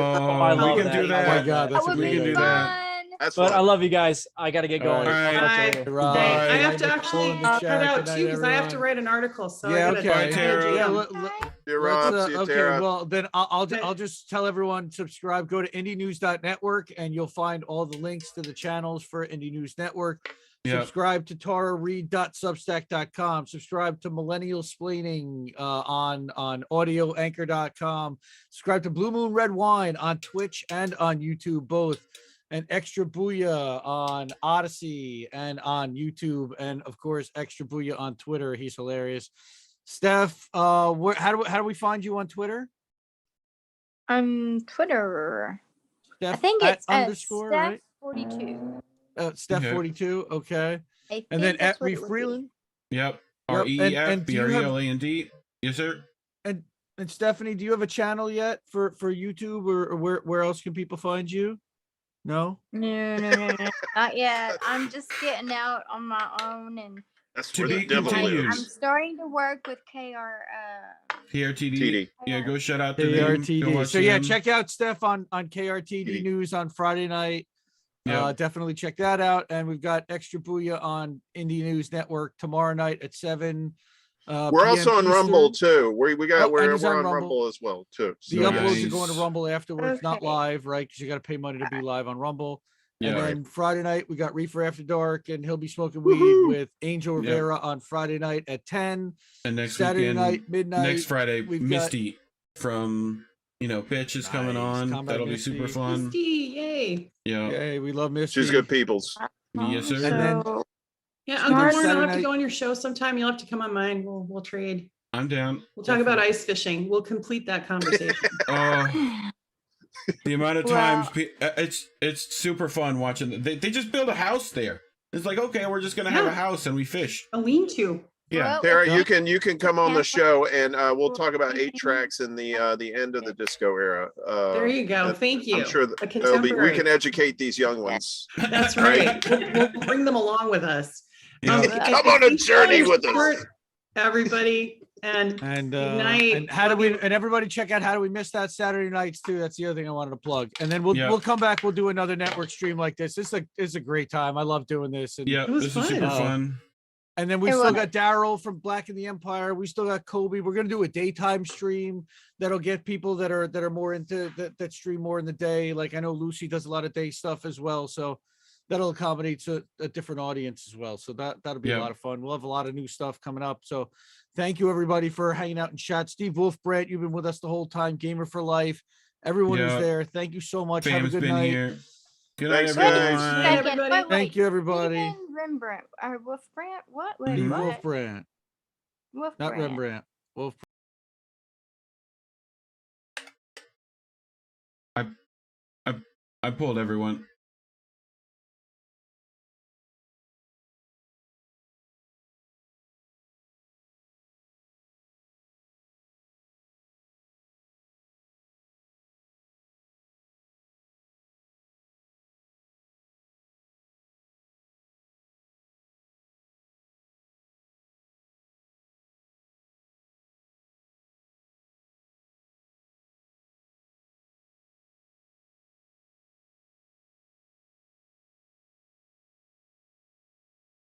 can do that. Oh my God, we can do that. That's But fine. I love you guys. I got to get going. All right. I'll talk to you Bye. later. Right. I have Bye. to actually Bye. cut Chat. out Good night, too because I have to everyone. write an article. So Yeah, I gotta, okay. Bye, I gotta Tara. Yeah, jam. You're let's, up. See you, okay, Tara. well then I'll Okay. just tell everyone subscribe. Go to indienews.network and you'll find all the links to the channels for Indie News Network. Yep. Subscribe to tarareade.substack.com. Subscribe to Millennialsplaining on audioanchor.com. Subscribe to Blue Moon Red Wine on Twitch and on YouTube both. And Extra Booyah on Odyssey and on YouTube, and of course Extra Booyah on Twitter. He's hilarious. Steph, how do we find you on Twitter? Twitter. I Steph think at it's underscore, right? Steph42. Steph Okay. 42. Okay. I And then think that's at what Reef it would be. Freeland. Yep. Yep. REEF And do you have BRELAND. Yes, sir. and Stephanie, do you have a channel yet for YouTube, or where else can people find you? No. No, not yet. I'm just getting out on my own, and That's To where the be devil continued. I'm lives. starting to work with KR. KRTD. TD. Yeah, go shout out to them. Go KRTD. watch So yeah, them. check out Steph on KRTD TD. News on Friday night. Yep. Definitely check that out. And we've got Extra Booyah on Indie News Network tomorrow night at 7. We're also PM on Rumble Eastern. too. We're Oh, and we're he's on on Rumble. Rumble as well too. The So, uploads Nice. are going to Rumble afterwards, not Okay. live, right? Because you got to pay money to be live on Rumble. And Yeah. then Friday night we got Reefer After Dark, and he'll be smoking weed Woohoo. with Angel Yep. Rivera on Friday night at 10. And next Saturday weekend, night, midnight. next Friday, we've got- Misty from Pitch is coming Nice. on. Combat That'll Misty. be super fun. Misty, yay. Yeah. Yay, we love Misty. she's good peoples. Yes, sir. And then- So, Yeah, Tomorrow Uncle Warren, I'll have Saturday- to go on your show sometime. You'll have to come on mine. We'll trade. I'm down. We'll talk about ice fishing. We'll complete that conversation. Oh, the amount of Well- times it's super fun watching. They just build a house there. It's like, okay, we're just gonna have Yeah. a house and we fish. A lean-to. Yeah. well, Tara, Yeah. you can come on the Yeah. show and we'll talk about 8-tracks in the end of the disco era. There you go. that- Thank you. I'm sure A that we contemporary. can educate these young ones. That's right. We'll bring them along with us. Yeah. Come on a journey with us. Everybody. And And Good night. and how do we and everybody check out How Do We Miss That Saturday nights too. That's the other thing I wanted to plug. And then we'll Yeah. we'll come back. We'll do another network stream like this. This is a great time. I love doing this. And Yeah, It was this is super fun. fun. And then we It still was. got Darryl from Black in the Empire. We still got Kobi. We're gonna do a daytime stream that'll get people that are more into that stream more in the day. Like I know Luci does a lot of day stuff as well, so that'll accommodate a different audience as well. So that'll be Yeah. a lot of fun. We'll have a lot of new stuff coming up. So thank you everybody for hanging out in chat. Steve Wolfbrandt, you've been with us the whole time. Gamer for life. Everyone Yeah. who's there, thank you so much. Have a Fam's good been night. here. Good night, Thanks, wait a guys. everyone. Night, second. everybody. Wait, Thank you, everybody. Stephen Rembrandt or Wolfbrandt? What? Wait, Mhm. what? Wolfbrandt, Wolfbrandt. not Rembrandt. Wolf. I pulled everyone.